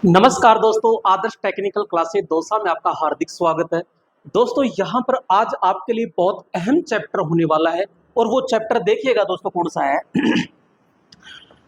नमस्कार दोस्तों, आदर्श technical classes Dausa में आपका हार्दिक स्वागत है। दोस्तों यहाँ पर आज आपके लिए बहुत अहम चैप्टर होने वाला है और वो चैप्टर देखिएगा दोस्तों कौन सा है।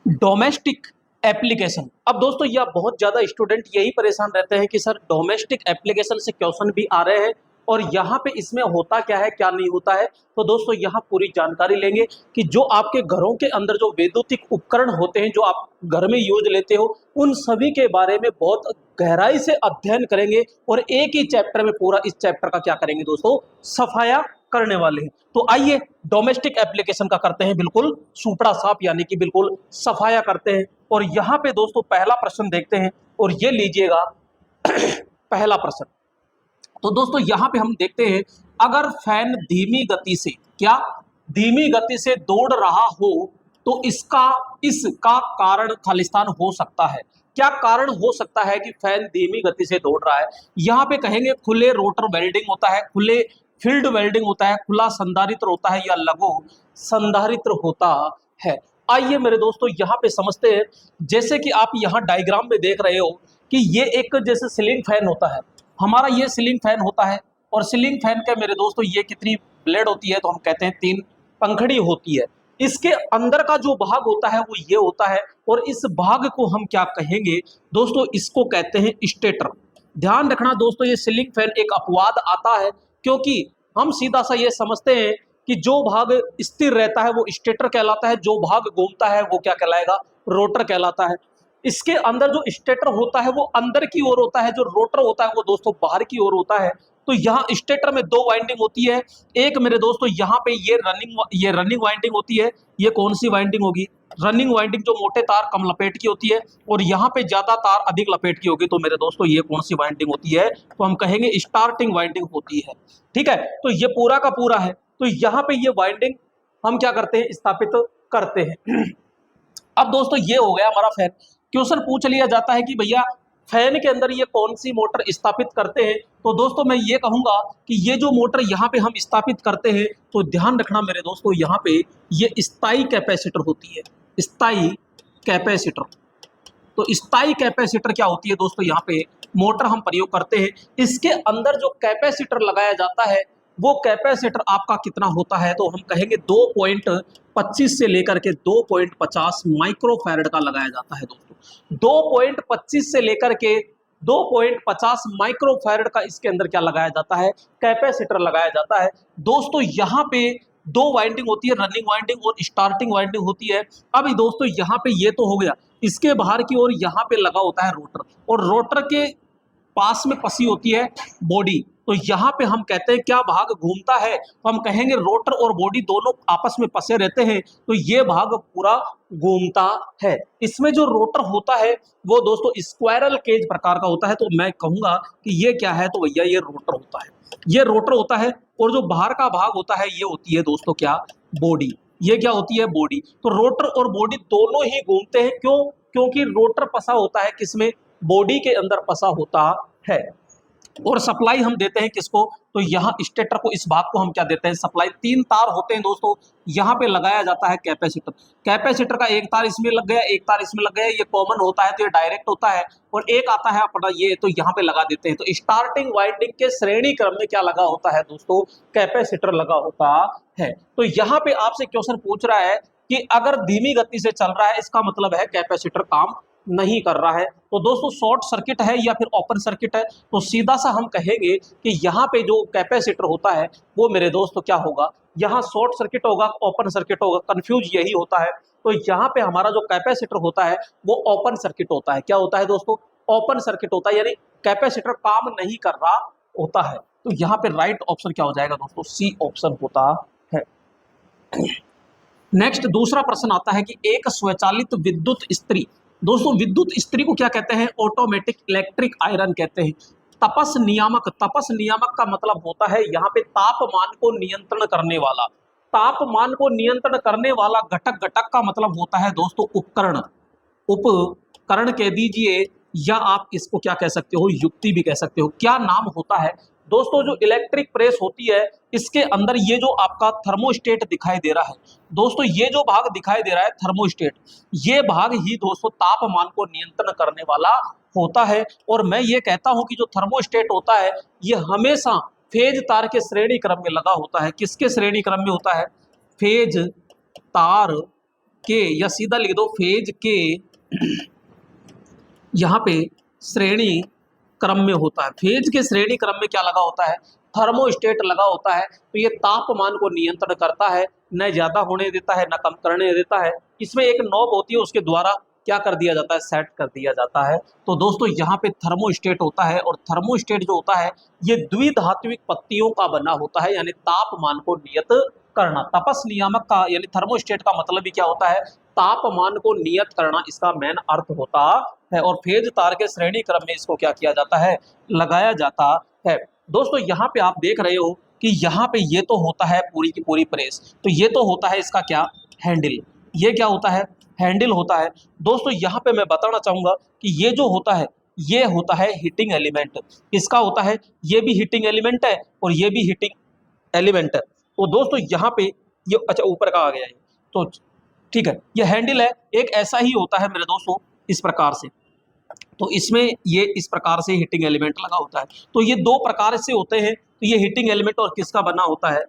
Domestic application. अब दोस्तों यह बहुत ज़्यादा स्टूडेंट यही परेशान रहते हैं कि सर डोमेस्टिक एप्लीकेशन से क्वेश्चन भी आ रहे हैं और यहाँ पे इसमें होता क्या है क्या नहीं होता है। तो दोस्तों यहाँ पूरी जानकारी लेंगे कि जो आपके घरों के अंदर जो वैद्युतिक उपकरण होते हैं जो आप घर में यूज लेते हो उन सभी के बारे में बहुत गहराई से अध्ययन करेंगे और एक ही चैप्टर में पूरा इस चैप्टर का क्या करेंगे दोस्तों, सफाया करने वाले हैं। तो आइए डोमेस्टिक एप्लीकेशन का करते हैं बिल्कुल सुपड़ा साफ, यानी कि बिल्कुल सफाया करते हैं। और यहाँ पे दोस्तों पहला प्रश्न देखते हैं और ये लीजिएगा पहला प्रश्न। तो दोस्तों यहाँ पे हम देखते हैं, अगर फैन धीमी गति से धीमी गति से दौड़ रहा हो तो इसका कारण खालिस्तान हो सकता है। क्या कारण हो सकता है कि फैन धीमी गति से दौड़ रहा है? यहाँ पे कहेंगे खुले रोटर वेल्डिंग होता है, खुले फील्ड वेल्डिंग होता है, खुला संधारित्र होता है या लघु संधारित्र होता है। आइए मेरे दोस्तों यहाँ पे समझते हैं। जैसे कि आप यहाँ डायग्राम में देख रहे हो कि ये एक जैसे सीलिंग फैन होता है, हमारा ये सीलिंग फैन होता है और सीलिंग फैन के मेरे दोस्तों ये कितनी ब्लेड होती है, तो हम कहते हैं 3 पंखड़ी होती है। इसके अंदर का जो भाग होता है वो ये होता है और इस भाग को हम क्या कहेंगे दोस्तों, इसको कहते हैं स्टेटर। ध्यान रखना दोस्तों, ये सीलिंग फैन एक अपवाद आता है क्योंकि हम सीधा सा ये समझते हैं कि जो भाग स्थिर रहता है वो स्टेटर कहलाता है, जो भाग घूमता है वो क्या कहलाएगा, रोटर कहलाता है। इसके अंदर जो स्टेटर होता है वो अंदर की ओर होता है, जो रोटर होता है वो दोस्तों बाहर की ओर होता है। तो यहाँ स्टेटर में 2 वाइंडिंग होती है। एक मेरे दोस्तों यहाँ पे ये रनिंग वाइंडिंग होती है। ये कौन सी वाइंडिंग होगी? रनिंग वाइंडिंग, जो मोटे तार कम लपेट की होती है और यहाँ पे ज्यादा तार अधिक लपेट की होगी। तो मेरे दोस्तों ये कौन सी वाइंडिंग होती है? तो हम कहेंगे स्टार्टिंग वाइंडिंग होती है। ठीक है, तो ये पूरा का पूरा है। तो यहाँ पे ये वाइंडिंग हम क्या करते हैं, स्थापित करते हैं। अब दोस्तों ये हो गया हमारा फैन। क्वेश्चन पूछ लिया जाता है कि भैया फैन के अंदर ये कौन सी मोटर स्थापित करते हैं। तो दोस्तों मैं ये कहूंगा कि ये जो मोटर यहाँ पे हम स्थापित करते हैं, तो ध्यान रखना मेरे दोस्तों, यहाँ पे ये स्थायी कैपेसिटर होती है, स्थायी कैपेसिटर। तो स्थायी कैपेसिटर क्या होती है दोस्तों, यहाँ पे मोटर हम प्रयोग करते हैं। इसके अंदर जो कैपेसिटर लगाया जाता है वो कैपेसिटर आपका कितना होता है, तो हम कहेंगे 2.25 से लेकर के 2.50 माइक्रोफैरड का लगाया जाता है दोस्तों। 2.25 से लेकर के 2.50 माइक्रोफैरड का इसके अंदर क्या लगाया जाता है, कैपेसिटर लगाया जाता है दोस्तों। यहाँ पे 2 वाइंडिंग होती है, रनिंग वाइंडिंग और स्टार्टिंग वाइंडिंग होती है। अब दोस्तों यहाँ पे ये तो हो गया, इसके बाहर की ओर यहाँ पे लगा होता है रोटर और रोटर के पास में फंसी होती है बॉडी। तो यहाँ पे हम कहते हैं क्या भाग घूमता है, तो हम कहेंगे रोटर और बॉडी दोनों आपस में फंसे रहते हैं, तो ये भाग पूरा घूमता है। इसमें जो रोटर होता है वो दोस्तों स्क्वायरल केज प्रकार का होता है। तो मैं कहूंगा कि ये क्या है, तो भैया ये रोटर होता है, ये रोटर होता है। और जो बाहर का भाग होता है ये होती है दोस्तों क्या, बॉडी। ये क्या होती है, बॉडी। तो रोटर और बॉडी दोनों ही घूमते हैं। क्यों? क्योंकि रोटर फंसा होता है किसमें, बॉडी के अंदर फंसा होता है। और सप्लाई हम देते हैं किसको, तो यहाँ स्टेटर को, इस भाग को हम क्या देते हैं, सप्लाई। 3 तार होते हैं दोस्तों, यहाँ पे लगाया जाता है कैपेसिटर। कैपेसिटर का एक तार इसमें लग गया, एक तार इसमें लग गया, ये कॉमन होता है तो ये डायरेक्ट होता है। और एक आता है अपना ये, तो यहाँ पे लगा देते हैं। तो स्टार्टिंग वाइंडिंग के श्रेणी क्रम में क्या लगा होता है दोस्तों, कैपेसिटर लगा होता है। तो यहाँ पे आपसे क्वेश्चन पूछ रहा है कि अगर धीमी गति से चल रहा है, इसका मतलब है कैपेसिटर काम नहीं कर रहा है। तो दोस्तों शॉर्ट सर्किट है या फिर ओपन सर्किट है, तो सीधा सा हम कहेंगे कि यहाँ पे जो कैपेसिटर होता है वो मेरे दोस्तों क्या होगा, यहाँ शॉर्ट सर्किट होगा, ओपन सर्किट होगा, कंफ्यूज यही होता है। तो यहाँ पे हमारा जो कैपेसिटर होता है वो ओपन सर्किट होता है। क्या होता है दोस्तों, ओपन सर्किट होता है, यानी कैपेसिटर काम नहीं कर रहा होता है। तो यहाँ पे राइट ऑप्शन क्या हो जाएगा दोस्तों, सी ऑप्शन होता है। नेक्स्ट दूसरा प्रश्न आता है कि एक स्वचालित विद्युत इस्त्री। दोस्तों विद्युत इस्त्री को क्या कहते हैं, ऑटोमेटिक इलेक्ट्रिक आयरन कहते हैं। तपस नियामक, तपस नियामक का मतलब होता है यहाँ पे तापमान को नियंत्रण करने वाला। तापमान को नियंत्रण करने वाला घटक, घटक का मतलब होता है दोस्तों उपकरण। उपकरण कह दीजिए या आप इसको क्या कह सकते हो, युक्ति भी कह सकते हो। क्या नाम होता है दोस्तों, जो इलेक्ट्रिक प्रेस होती है इसके अंदर ये जो आपका थर्मोस्टेट दिखाई दे रहा है दोस्तों, ये जो भाग दिखाई दे रहा है थर्मोस्टेट, ये भाग ही दोस्तों तापमान को नियंत्रण करने वाला होता है। और मैं ये कहता हूं कि जो थर्मोस्टेट होता है ये हमेशा फेज तार के श्रेणी क्रम में लगा होता है। किसके श्रेणी क्रम में होता है? फेज तार के, या सीधा लिख दो फेज के यहाँ पे श्रेणी क्रम में होता है। फेज के श्रेणी क्रम में क्या लगा होता है? थर्मोस्टेट लगा होता है। तो ये तापमान को नियंत्रण करता है, न ज्यादा होने देता है न कम करने देता है। इसमें एक नॉब होती है, उसके द्वारा क्या कर दिया जाता है? सेट कर दिया जाता है। तो दोस्तों यहाँ पे थर्मोस्टेट होता है, और थर्मोस्टेट जो होता है ये द्विधात्विक पत्तियों का बना होता है, यानी तापमान को नियत करना। तपस नियामक का यानी थर्मोस्टेट का मतलब भी क्या होता है? तापमान को नियत करना इसका मेन अर्थ होता है। और फेज तार के श्रेणी क्रम में इसको क्या किया जाता है? लगाया जाता है। दोस्तों यहाँ पे आप देख रहे हो कि यहाँ पे ये तो होता है पूरी की पूरी प्रेस, तो ये तो होता है इसका क्या? हैंडल। ये क्या होता है? हैंडल होता है। दोस्तों यहाँ पे मैं बताना चाहूंगा कि ये जो होता है ये होता है हीटिंग एलिमेंट। इसका होता है, ये भी हीटिंग एलिमेंट है और ये भी हीटिंग एलिमेंट है। तो दोस्तों यहाँ पे ये अच्छा ऊपर का आ गया है, तो ठीक है, ये हैंडल है। एक ऐसा ही होता है मेरे दोस्तों, इस प्रकार से। तो इसमें ये इस प्रकार से हीटिंग एलिमेंट लगा होता है। तो ये दो प्रकार से होते हैं। तो ये हीटिंग एलिमेंट और किसका बना होता है?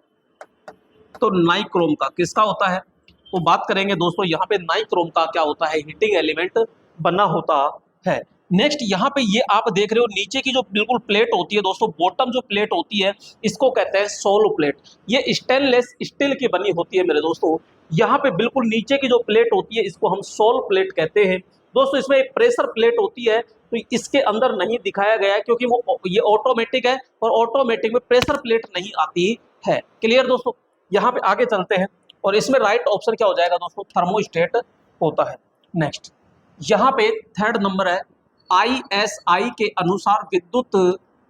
तो नाइक्रोम का। किसका होता है? तो बात करेंगे दोस्तों यहाँ पे नाइक्रोम का क्या होता है? हीटिंग एलिमेंट बना होता है। नेक्स्ट यहाँ पे ये आप देख रहे हो नीचे की जो बिल्कुल प्लेट होती है दोस्तों, बॉटम जो प्लेट होती है इसको कहते हैं सोलो प्लेट। ये स्टेनलेस स्टील की बनी होती है मेरे दोस्तों। यहाँ पे बिल्कुल नीचे की जो प्लेट होती है इसको हम सोल प्लेट कहते हैं। दोस्तों इसमें एक प्रेशर प्लेट होती है, तो इसके अंदर नहीं दिखाया गया है क्योंकि वो ये ऑटोमेटिक है, और ऑटोमेटिक में प्रेशर प्लेट नहीं आती है। क्लियर दोस्तों? यहाँ पे आगे चलते हैं, और इसमें राइट ऑप्शन क्या हो जाएगा दोस्तों? थर्मोस्टेट होता है। नेक्स्ट यहाँ पे थर्ड नंबर है, ISI के अनुसार विद्युत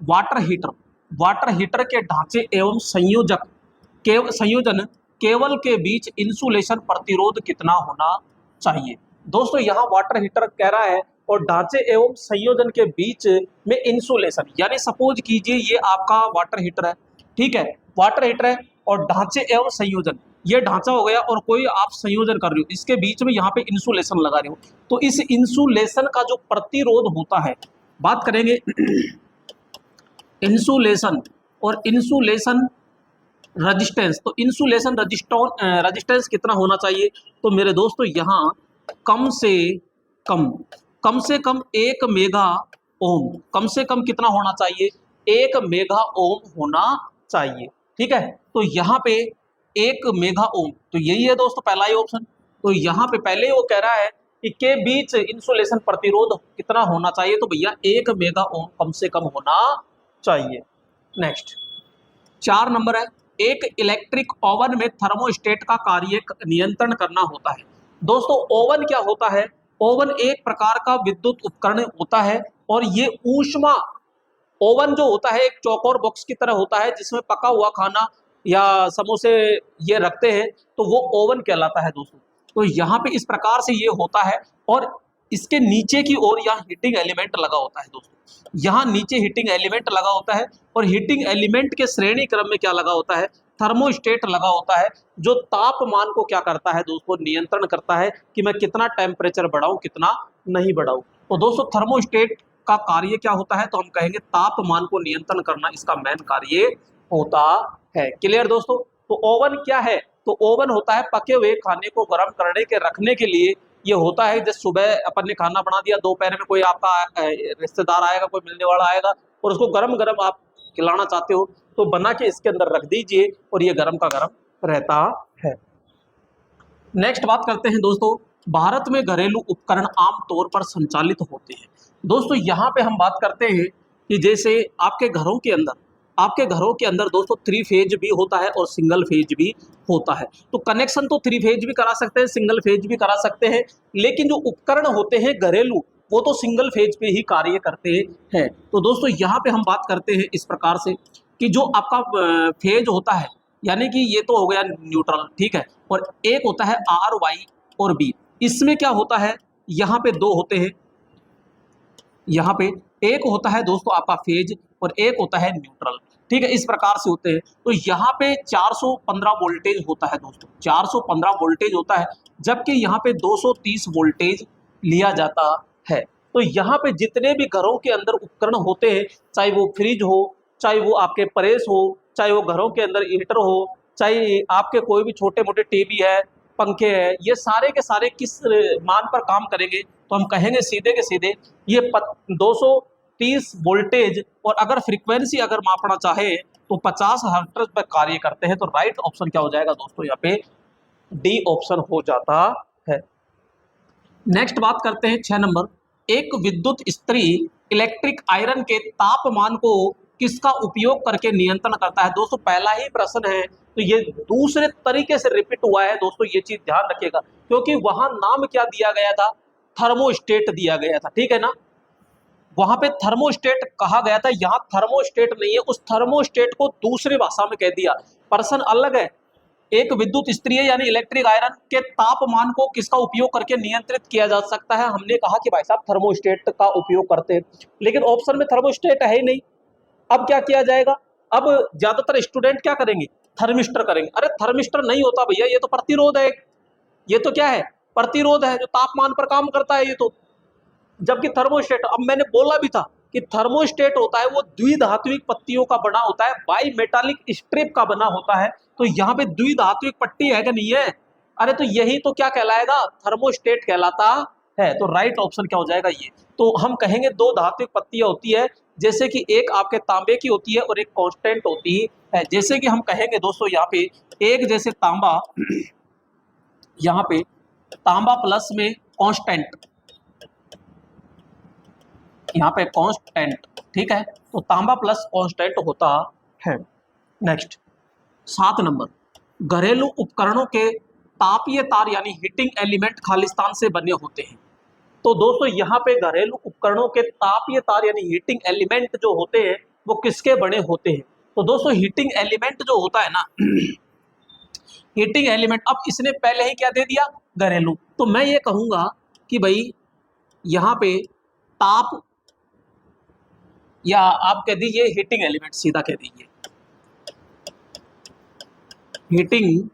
वाटर हीटर के ढांचे एवं संयोजन केवल के बीच इंसुलेशन प्रतिरोध कितना होना चाहिए? दोस्तों यहाँ वाटर हीटर कह रहा है और ढांचे एवं संयोजन के बीच में इंसुलेशन, यानी सपोज कीजिए ये आपका वाटर हीटर है, ठीक है, वाटर हीटर है और ढांचे एवं संयोजन, ये ढांचा हो गया और कोई आप संयोजन कर रहे हो, इसके बीच में यहाँ पे इंसुलेशन लगा रहे हो। तो इस इंसुलेशन का जो प्रतिरोध होता है, बात करेंगे इंसुलेशन और इंसुलेशन रजिस्टेंस। तो इंसुलेशन रजिस्टेंस कितना होना चाहिए? तो मेरे दोस्तों यहाँ कम से कम 1 मेगा ओम, कम से कम कितना होना चाहिए? 1 मेगा ओम होना चाहिए। ठीक है, तो यहाँ पे 1 मेगा ओम, तो यही है दोस्तों पहला ही ऑप्शन। तो यहाँ पे पहले ही वो कह रहा है कि के बीच इंसुलेशन प्रतिरोध कितना होना चाहिए, तो भैया 1 मेगा ओम कम से कम होना चाहिए। नेक्स्ट 4 नंबर है, एक इलेक्ट्रिक ओवन में थर्मोस्टेट का कार्य नियंत्रण करना होता है। दोस्तों ओवन क्या होता है? ओवन एक प्रकार का विद्युत उपकरण होता है, और ये ऊष्मा, ओवन जो होता है एक चौकोर बॉक्स की तरह होता है जिसमें पका हुआ खाना या समोसे ये रखते हैं, तो वो ओवन कहलाता है दोस्तों। तो यहाँ पे इस प्रकार से ये होता है, और इसके नीचे की ओर यहाँ हीटिंग एलिमेंट लगा होता है दोस्तों। यहाँ नीचे हीटिंग एलिमेंट लगा होता है, और हीटिंग एलिमेंट के श्रेणी क्रम में क्या लगा होता है? थर्मोस्टेट लगा होता है, जो तापमान को क्या करता है दोस्तों? नियंत्रण करता है कि मैं कितना टेम्परेचर बढ़ाऊं, कितना नहीं बढ़ाऊं। तो दोस्तों थर्मोस्टेट का कार्य क्या होता है? तो हम कहेंगे तापमान को नियंत्रण करना इसका मेन कार्य होता है। क्लियर दोस्तों? तो ओवन क्या है? तो ओवन होता है पके हुए खाने को गर्म करने के रखने के लिए। ये होता है जैसे सुबह अपन ने खाना बना दिया, दोपहर में कोई आपका रिश्तेदार आएगा, कोई मिलने वाला आएगा, और उसको गरम गरम आप खिलाना चाहते हो, तो बना के इसके अंदर रख दीजिए और ये गरम का गरम रहता है। नेक्स्ट बात करते हैं दोस्तों, भारत में घरेलू उपकरण आमतौर पर संचालित होते हैं। दोस्तों यहाँ पे हम बात करते हैं कि जैसे आपके घरों के अंदर दोस्तों 3 फेज भी होता है और सिंगल फेज भी होता है। तो कनेक्शन तो 3 फेज भी करा सकते हैं, सिंगल फेज भी करा सकते हैं, लेकिन जो उपकरण होते हैं घरेलू वो तो सिंगल फेज पे ही कार्य करते हैं। तो दोस्तों यहाँ पे हम बात करते हैं इस प्रकार से कि जो आपका फेज होता है, यानी कि ये तो हो गया न्यूट्रल, ठीक है, और एक होता है आर वाई और बी। इसमें क्या होता है? यहाँ पे 2 होते हैं, यहाँ पे एक होता है दोस्तों आपका फेज और एक होता है न्यूट्रल, ठीक है, इस प्रकार से होते हैं। तो यहाँ पे 415 वोल्टेज होता है दोस्तों, 415 वोल्टेज होता है, जबकि यहाँ पे 230 वोल्टेज लिया जाता है। तो यहाँ पे जितने भी घरों के अंदर उपकरण होते हैं, चाहे वो फ्रिज हो, चाहे वो आपके प्रेस हो, चाहे वो घरों के अंदर हीटर हो, चाहे आपके कोई भी छोटे मोटे टीवी है, पंखे है, ये सारे के सारे किस मान पर काम करेंगे, तो हम कहेंगे सीधे के सीधे ये 230 वोल्टेज, और अगर फ्रीक्वेंसी अगर मापना चाहे तो 50 हर्ट्ज पर कार्य करते हैं। तो राइट ऑप्शन क्या हो जाएगा दोस्तों, यहाँ पे डी ऑप्शन हो जाता है। नेक्स्ट बात करते हैं 6 नंबर, एक विद्युत इस्त्री इलेक्ट्रिक आयरन के तापमान को किसका उपयोग करके नियंत्रण करता है। दोस्तों पहला ही प्रश्न है, तो ये दूसरे तरीके से रिपीट हुआ है दोस्तों, ये चीज ध्यान रखिएगा, क्योंकि वहां नाम क्या दिया गया था, थर्मोस्टेट दिया गया था, ठीक है ना, वहां पे थर्मोस्टेट कहा गया था, यहाँ थर्मोस्टेट नहीं है, उस थर्मोस्टेट को दूसरी भाषा में कह दिया, प्रश्न अलग है। एक विद्युत इस्त्री यानी इलेक्ट्रिक आयरन के तापमान को किसका उपयोग करके नियंत्रित किया जा सकता है, हमने कहा कि भाई साहब थर्मोस्टेट का उपयोग करते हैं, लेकिन ऑप्शन में थर्मोस्टेट है ही नहीं। अब क्या किया जाएगा, अब ज्यादातर स्टूडेंट क्या करेंगे, थर्मिस्टर करेंगे। अरे थर्मिस्टर नहीं होता भैया, ये तो प्रतिरोध है, ये तो क्या है, प्रतिरोध है जो तापमान पर काम करता है ये तो। जबकि थर्मोस्टेट, अब मैंने बोला भी था कि थर्मोस्टेट होता है वो द्विधात्विक पट्टियों का बना होता है, बाई मेटालिक स्ट्रिप का बना होता है। तो यहाँ पे द्विधात्विक पट्टी है कि नहीं है, अरे तो यही तो क्या कहलाएगा, थर्मोस्टेट कहलाता है। तो राइट ऑप्शन क्या हो जाएगा ये। तो हम कहेंगे दो धात्विक पट्टियां होती है, जैसे कि एक आपके तांबे की होती है और एक कांस्टेंट होती है। जैसे कि हम कहेंगे दोस्तों यहाँ पे एक जैसे तांबा, यहाँ पे तांबा प्लस में कांस्टेंट, यहाँ पे कांस्टेंट, ठीक है, तो तांबा प्लस कांस्टेंट होता है। नेक्स्ट 7 नंबर, घरेलू उपकरणों के तापीय तार यानी हीटिंग एलिमेंट खालिस्तान से बने होते हैं। तो दोस्तों यहाँ पे घरेलू उपकरणों के तापीय तार यानी हीटिंग एलिमेंट जो होते हैं वो किसके बने होते हैं। तो दोस्तों हीटिंग एलिमेंट जो होता है ना, हीटिंग एलिमेंट, अब इसने पहले ही क्या दे दिया, घरेलू, तो मैं ये कहूंगा कि भाई यहाँ पे ताप, या आप कह दीजिए हीटिंग एलिमेंट, सीधा कह दीजिए हीटिंग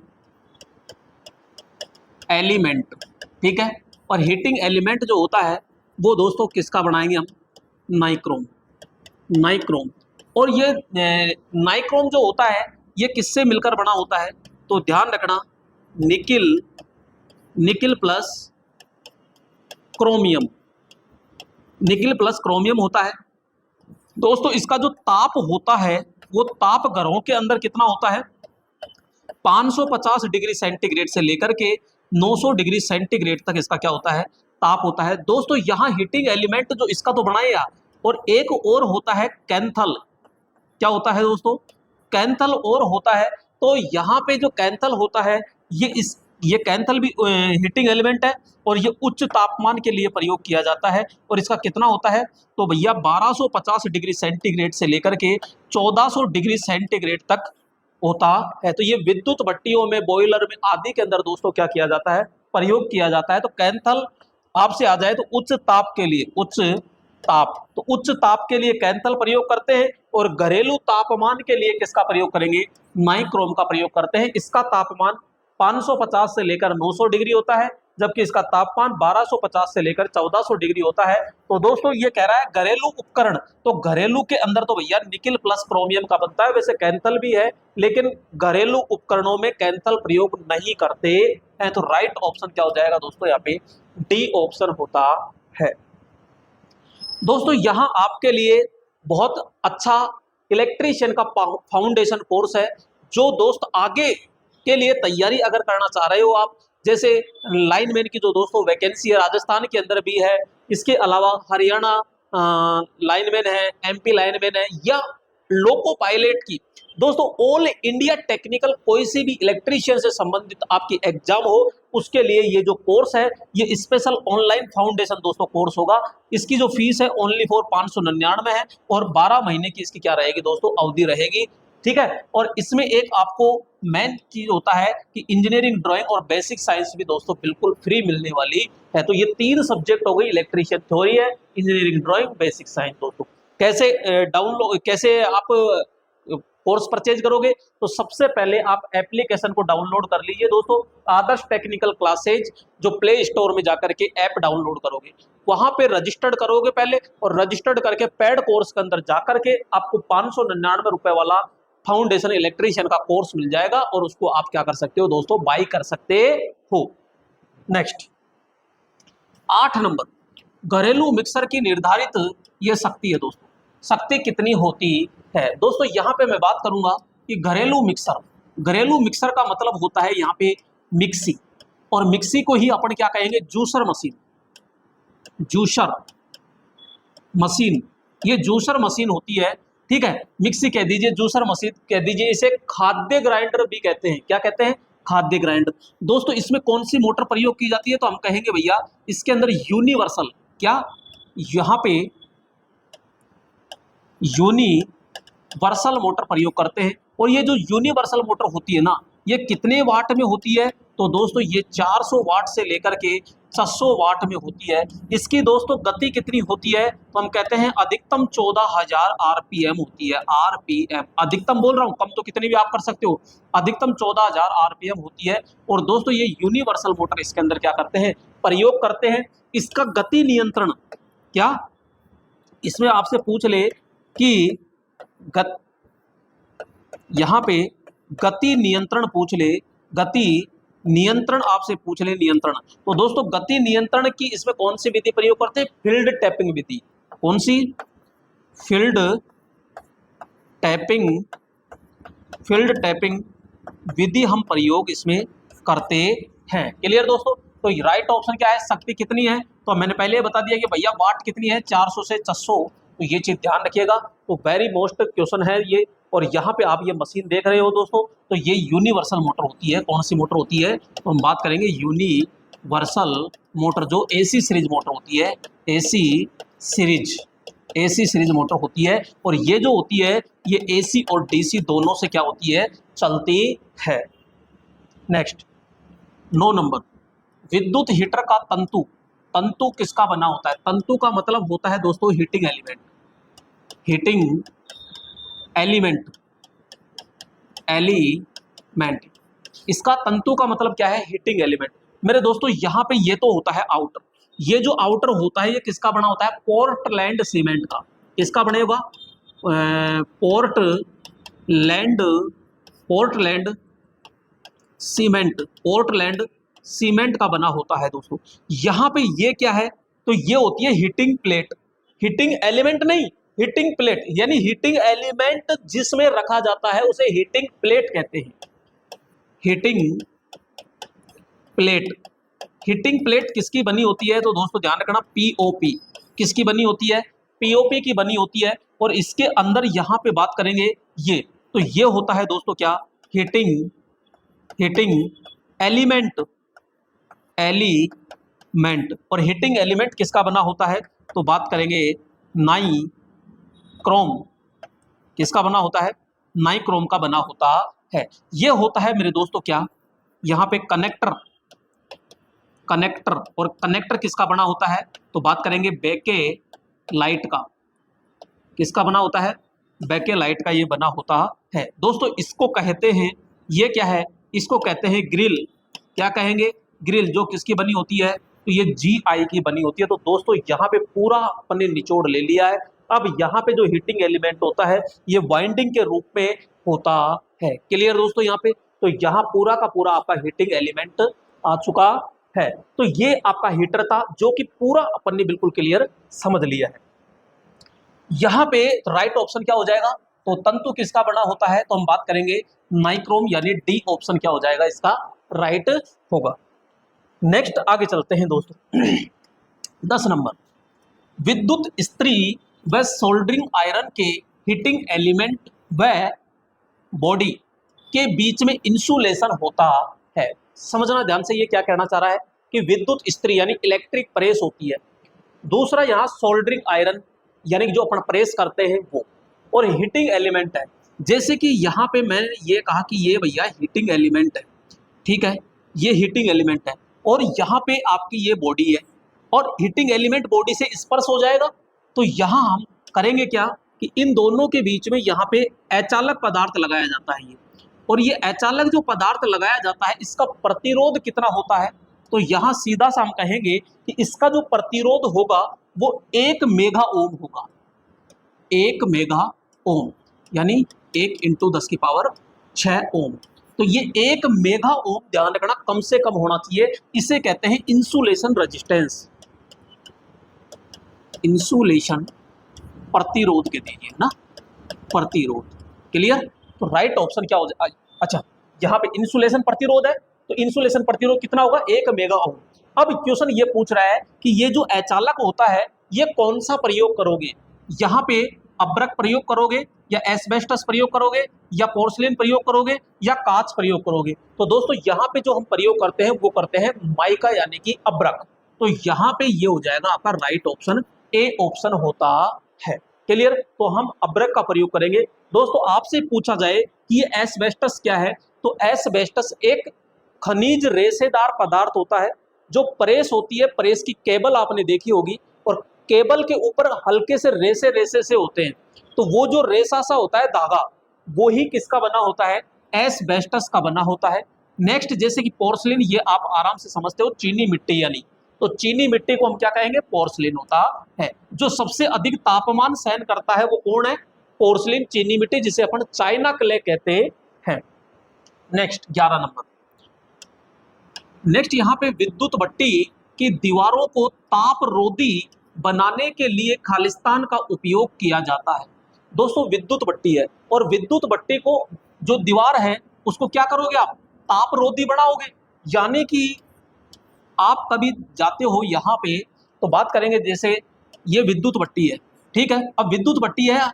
एलिमेंट, ठीक है। और हीटिंग एलिमेंट जो होता है वो दोस्तों किसका बनाएंगे हम, नाइक्रोम, नाइक्रोम। और ये नाइक्रोम जो होता है ये किससे मिलकर बना होता है, तो ध्यान रखना nickel, nickel plus chromium, nickel plus chromium होता है दोस्तों। इसका जो ताप होता है वो ताप घरों के अंदर कितना होता है, 550 डिग्री सेंटीग्रेड से लेकर के 900 डिग्री सेंटीग्रेड तक इसका क्या होता है, ताप होता है दोस्तों। यहाँ हीटिंग एलिमेंट जो इसका तो बनाएगा, और एक और होता है कैंथल, क्या होता है दोस्तों, कैंथल और होता है। तो यहाँ पे जो कैंथल होता है ये कैंथल भी हीटिंग एलिमेंट है, और ये उच्च तापमान के लिए प्रयोग किया जाता है। और इसका कितना होता है, तो भैया 1250 डिग्री सेंटीग्रेड से लेकर के 1400 डिग्री सेंटीग्रेड तक होता है। तो ये विद्युत भट्टियों में, बॉयलर में आदि के अंदर दोस्तों क्या किया जाता है, प्रयोग किया जाता है। तो कैंथल आपसे आ जाए तो उच्च ताप के लिए, उच्च ताप, तो उच्च ताप के लिए कैंथल प्रयोग करते हैं, और घरेलू तापमान के लिए किसका प्रयोग करेंगे, नाइक्रोम का प्रयोग करते हैं। इसका तापमान 550 से लेकर 900 डिग्री होता है, जबकि इसका तापमान 1250 से लेकर 1400 डिग्री होता है। तो दोस्तों ये कह रहा है घरेलू उपकरण, तो घरेलू के अंदर तो भैया निकिल प्लस क्रोमियम का बनता है, वैसे कैंथल भी है, लेकिन घरेलू उपकरणों में कैंथल प्रयोग नहीं करते हैं। तो राइट ऑप्शन क्या हो जाएगा दोस्तों, यहाँ पे डी ऑप्शन होता है। दोस्तों यहाँ आपके लिए बहुत अच्छा इलेक्ट्रीशियन का फाउंडेशन कोर्स है, जो दोस्त आगे के लिए तैयारी अगर करना चाह रहे हो आप, जैसे लाइनमैन की जो दोस्तों वैकेंसी है राजस्थान के अंदर भी है, इसके अलावा हरियाणा लाइनमैन है, एमपी लाइनमैन है, या लोको पायलट की दोस्तों ऑल इंडिया टेक्निकल कोई सी भी इलेक्ट्रीशियन से संबंधित आपकी एग्जाम हो, उसके लिए ये जो कोर्स है ये स्पेशल ऑनलाइन फाउंडेशन दोस्तों कोर्स होगा। इसकी जो फीस है ओनली फॉर 599 है, और 12 महीने की इसकी क्या रहेगी दोस्तों, अवधि रहेगी, ठीक है। और इसमें एक आपको मेन चीज होता है कि इंजीनियरिंग, ड्राइंग और बेसिक साइंस भी दोस्तों बिल्कुल फ्री मिलने वाली है। तो ये 3 सब्जेक्ट हो गई, इलेक्ट्रीशियन थ्योरी है, इंजीनियरिंग ड्राइंग, बेसिक साइंस। दोस्तों कैसे डाउनलोड, कैसे आप कोर्स परचेज करोगे तो सबसे पहले आप एप्लीकेशन को डाउनलोड कर लीजिए दोस्तों, आदर्श टेक्निकल क्लासेज, जो प्ले स्टोर में जाकर के ऐप डाउनलोड करोगे, वहां पे रजिस्टर्ड करोगे पहले, और रजिस्टर्ड करके पेड कोर्स के अंदर जाकर के आपको 599 रुपए वाला फाउंडेशन इलेक्ट्रीशियन का कोर्स मिल जाएगा, और उसको आप क्या कर सकते हो दोस्तों, बाई कर सकते हो। नेक्स्ट 8 नंबर, घरेलू मिक्सर की निर्धारित ये शक्ति है दोस्तों, शक्ति कितनी होती है दोस्तों। यहां पे मैं बात करूंगा कि घरेलू मिक्सर का मतलब होता है यहाँ पे मिक्सी, और मिक्सी को ही अपन क्या कहेंगे, जूसर मशीन, ये जूसर मशीन होती है, ठीक है। मिक्सी कह दीजिए, जूसर मशीन कह दीजिए, इसे खाद्य ग्राइंडर भी कहते हैं। क्या कहते हैं, खाद्य ग्राइंडर। दोस्तों इसमें कौन सी मोटर प्रयोग की जाती है, तो हम कहेंगे भैया इसके अंदर यूनिवर्सल, क्या यहाँ पे यूनिवर्सल मोटर प्रयोग करते हैं। और ये जो यूनिवर्सल मोटर होती है ना, ये कितने वाट में होती है, तो दोस्तों ये 400 वाट से लेकर के 600 वाट में होती है। इसकी दोस्तों गति कितनी होती है, तो हम कहते हैं अधिकतम 14,000 आरपीएम होती है। आरपीएम अधिकतम बोल रहा हूं, कम तो कितनी भी आप कर सकते हो, अधिकतम 14,000 आरपीएम होती है। और दोस्तों ये यूनिवर्सल मोटर इसके अंदर क्या करते हैं, प्रयोग करते हैं। इसका गति नियंत्रण, क्या इसमें आपसे पूछ ले कि यहां पे गति नियंत्रण पूछ ले, गति नियंत्रण आपसे पूछ ले, नियंत्रण, तो दोस्तों गति नियंत्रण की इसमें कौन सी विधि प्रयोग करते हैं, फील्ड टैपिंग विधि। कौन सी, फील्ड टैपिंग विधि हम प्रयोग इसमें करते हैं। क्लियर दोस्तों। तो राइट ऑप्शन क्या है, शक्ति कितनी है, तो मैंने पहले बता दिया कि भैया वाट कितनी है, 400 से 600, तो ये चीज ध्यान रखिएगा। तो वेरी मोस्ट क्वेश्चन है ये। और यहाँ पे आप ये मशीन देख रहे हो दोस्तों, तो ये यूनिवर्सल मोटर होती है। कौन सी मोटर होती है, तो हम बात करेंगे यूनिवर्सल मोटर, जो एसी सीरीज मोटर होती है, एसी सीरीज मोटर होती है। और ये जो होती है ये एसी और डीसी दोनों से क्या होती है, चलती है। नेक्स्ट 9 नंबर, विद्युत हीटर का तंतु किसका बना होता है। तंतु का मतलब होता है दोस्तों हीटिंग एलिमेंट। इसका तंतु का मतलब क्या है, हीटिंग एलिमेंट। मेरे दोस्तों यहाँ पे ये तो होता है आउटर, ये जो आउटर होता है ये किसका बना होता है, पोर्टलैंड सीमेंट का। किसका बनेगा, पोर्टलैंड सीमेंट का बना होता है दोस्तों। यहाँ पे ये क्या है, तो ये होती है हीटिंग प्लेट, हीटिंग एलिमेंट नहीं, हीटिंग प्लेट, यानी हीटिंग एलिमेंट जिसमें रखा जाता है उसे हीटिंग प्लेट कहते हैं। हीटिंग प्लेट किसकी बनी होती है, तो दोस्तों ध्यान रखना, पीओपी किसकी बनी होती है, पीओपी की बनी होती है। और इसके अंदर यहाँ पे बात करेंगे ये, तो ये होता है दोस्तों क्या, हीटिंग एलिमेंट। और हीटिंग एलिमेंट किसका बना होता है, तो बात करेंगे नाइक्रोम। किसका बना होता है, नाइक्रोम का बना होता है। ये होता है मेरे दोस्तों क्या, यहाँ पे कनेक्टर। और कनेक्टर किसका बना होता है, तो बात करेंगे बेकेलाइट का। किसका बना होता है, बेकेलाइट का ये बना होता है दोस्तों। इसको कहते हैं, ये क्या है, इसको कहते हैं ग्रिल। क्या कहेंगे, ग्रिल, जो किसकी बनी होती है, तो ये जीआई की बनी होती है। तो दोस्तों यहाँ पे पूरा अपने निचोड़ ले लिया है। अब यहाँ पे जो हीटिंग एलिमेंट होता है ये वाइंडिंग के रूप में होता है। क्लियर दोस्तों यहाँ पे, तो यहाँ पूरा का पूरा आपका हीटिंग एलिमेंट आ चुका है। तो ये आपका हीटर था जो कि पूरा अपन ने बिल्कुल क्लियर समझ लिया है। यहाँ पे राइट ऑप्शन क्या हो जाएगा, तो तंतु किसका बना होता है, तो हम बात करेंगे नाइक्रोम, यानी डी ऑप्शन क्या हो जाएगा, इसका राइट होगा। नेक्स्ट आगे चलते हैं दोस्तों 10 नंबर, विद्युत इस्त्री व सोल्डरिंग आयरन के हीटिंग एलिमेंट व बॉडी के बीच में इंसुलेशन होता है। समझना ध्यान से, ये क्या कहना चाह रहा है कि विद्युत इस्त्री यानी इलेक्ट्रिक प्रेस होती है, दूसरा यहाँ सोल्डरिंग आयरन यानी जो अपन प्रेस करते हैं वो, और हीटिंग एलिमेंट है। जैसे कि यहाँ पे मैंने ये कहा कि ये भैया हीटिंग एलिमेंट है, ठीक है, ये हीटिंग एलिमेंट है, और यहाँ पे आपकी ये बॉडी है, और हीटिंग एलिमेंट बॉडी से स्पर्श हो जाएगा, तो यहाँ हम करेंगे क्या, कि इन दोनों के बीच में यहाँ पे अचालक पदार्थ लगाया जाता है ये, और ये अचालक जो पदार्थ लगाया जाता है इसका प्रतिरोध कितना होता है, तो यहाँ सीधा सा हम कहेंगे कि इसका जो प्रतिरोध होगा वो 1 मेगा ओम होगा। 1 मेगा ओम यानी 1 इंटू 10⁶ ओम। तो ये 1 मेगा ओम ध्यान रखना कम से कम होना चाहिए। इसे कहते हैं इंसुलेशन रेजिस्टेंस, इंसुलेशन प्रतिरोध के दीजिए ना, प्रतिरोध। क्लियर? तो राइट ऑप्शन क्या हो जाए? अच्छा, यहाँ पे इंसुलेशन प्रतिरोध है तो इंसुलेशन प्रतिरोध कितना होगा? 1 मेगा ओम। अब क्वेश्चन ये पूछ रहा है कि ये जो अचालक होता है ये कौन सा प्रयोग करोगे, यहाँ पे अब्रक प्रयोग करोगे या एस्बेस्टस प्रयोग करोगे या पोर्सिलेन प्रयोग करोगे या कांच प्रयोग करोगे। तो दोस्तों यहाँ पे जो हम प्रयोग करते हैं वो करते हैं माइका यानी कि अब्रक। तो यहाँ पे ये हो जाएगा आपका राइट ऑप्शन, ए ऑप्शन होता है। क्लियर? तो हम अब्रक का प्रयोग करेंगे। दोस्तों आपसे पूछा जाए कि ये एस्बेस्टस क्या है, तो एस्बेस्टस एक खनिज रेशेदार पदार्थ होता है जो प्रेस होती है, प्रेस की केबल आपने देखी होगी और केबल के ऊपर हल्के से रेसे रेसे से होते हैं, तो वो जो रेसा सा होता है धागा, वो ही किसका बना होता है? एस्बेस्टस का बना होता है। नेक्स्ट जैसे कि पोर्सिलेन, ये आप आराम से समझते हो, चीनी मिट्टी यानी, तो चीनी मिट्टी को हम क्या कहेंगे? पोर्सिलेन होता है। जो सबसे अधिक तापमान सहन करता है वो कौन है? पोर्सिलेन, चीनी मिट्टी, जिसे अपन चाइना क्ले कहते हैं। Next 11 number. नेक्स्ट यहाँ पे विद्युत भट्टी की दीवारों को तापरोधी बनाने के लिए खालिस्तान का उपयोग किया जाता है। दोस्तों विद्युत भट्टी है और विद्युत भट्टी को जो दीवार है उसको क्या करोगे आप? तापरोधी बनाओगे। यानी कि आप कभी जाते हो यहाँ पे तो बात करेंगे, जैसे ये विद्युत भट्टी है, ठीक है। अब विद्युत भट्टी है,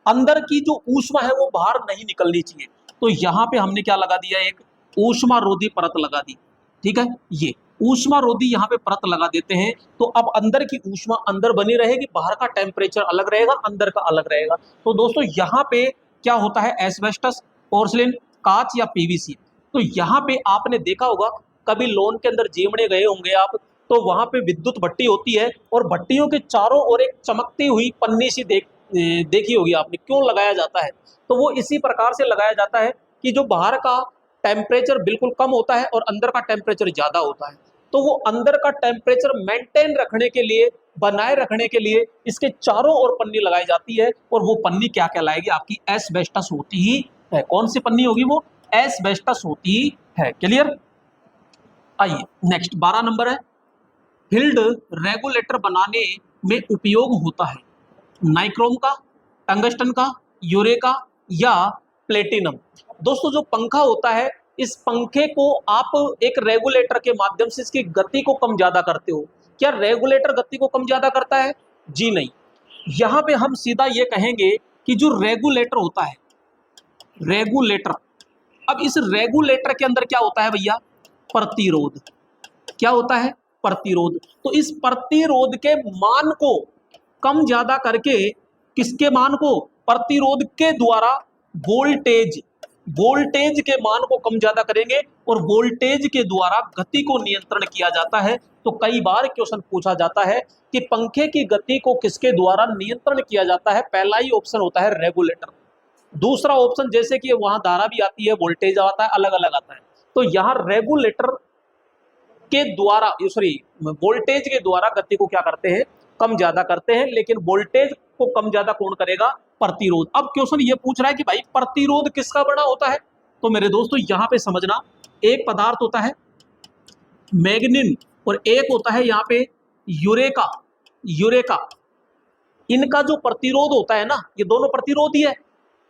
अंदर की जो ऊष्मा है वो बाहर नहीं निकलनी चाहिए, तो यहाँ पे हमने क्या लगा दिया? एक ऊष्मा रोधी परत लगा दी, ठीक है। ये ऊष्मा रोधी यहाँ पे परत लगा देते हैं, तो अब अंदर की ऊष्मा अंदर बनी रहेगी, बाहर का टेम्परेचर अलग रहेगा, अंदर का अलग रहेगा। तो दोस्तों यहाँ पे क्या होता है? एस्बेस्टस, पोर्सिलेन, कांच या पीवीसी। तो यहाँ पे आपने देखा होगा, कभी लोन के अंदर जीवने गए होंगे आप, तो वहां पे विद्युत भट्टी होती है और भट्टियों के चारों ओर एक चमकती हुई पन्नी सी देखी होगी आपने। क्यों लगाया जाता है? तो वो इसी प्रकार से लगाया जाता है कि जो बाहर का टेम्परेचर बिल्कुल कम होता है और अंदर का टेम्परेचर ज्यादा होता है, तो वो अंदर का टेम्परेचर मेंटेन रखने के लिए, बनाए रखने के लिए इसके चारों ओर पन्नी लगाई जाती है, और वो पन्नी क्या कहलाएगी? आपकी एस्बेस्टस होती ही है। कौन सी पन्नी होगी? वो एस्बेस्टस होती है। क्लियर? आइए नेक्स्ट 12 नंबर है, फील्ड रेगुलेटर बनाने में उपयोग होता है नाइक्रोम का, टंगस्टन का, यूरेका या प्लेटिनम। दोस्तों जो पंखा होता है, इस पंखे को आप एक रेगुलेटर के माध्यम से इसकी गति को कम ज्यादा करते हो। क्या रेगुलेटर गति को कम ज्यादा करता है? जी नहीं। यहाँ पे हम सीधा ये कहेंगे कि जो रेगुलेटर होता है, रेगुलेटर, अब इस रेगुलेटर के अंदर क्या होता है भैया? प्रतिरोध। क्या होता है? प्रतिरोध। तो इस प्रतिरोध के मान को कम ज्यादा करके, किसके मान को? प्रतिरोध के द्वारा वोल्टेज, वोल्टेज के मान को कम ज्यादा करेंगे और वोल्टेज के द्वारा गति को नियंत्रण किया जाता है। तो कई बार क्वेश्चन पूछा जाता है कि पंखे की गति को किसके द्वारा नियंत्रण किया जाता है? पहला ही ऑप्शन होता है रेगुलेटर। दूसरा ऑप्शन जैसे कि वहां धारा भी आती है, वोल्टेज आता है, अलग अलग आता है, तो यहाँ रेगुलेटर के द्वारा, सॉरी, वोल्टेज के द्वारा गति को क्या करते हैं? कम ज्यादा करते हैं। लेकिन वोल्टेज को कम ज्यादा कौन करेगा? प्रतिरोध। अब क्वेश्चन ये पूछ रहा है कि भाई प्रतिरोध किसका बना होता है? तो मेरे दोस्तों यहाँ पे समझना, एक पदार्थ होता है मैग्नीन और एक होता है यहाँ पे यूरेका। यूरेका, इनका जो प्रतिरोध होता है ना, ये दोनों प्रतिरोध ही है।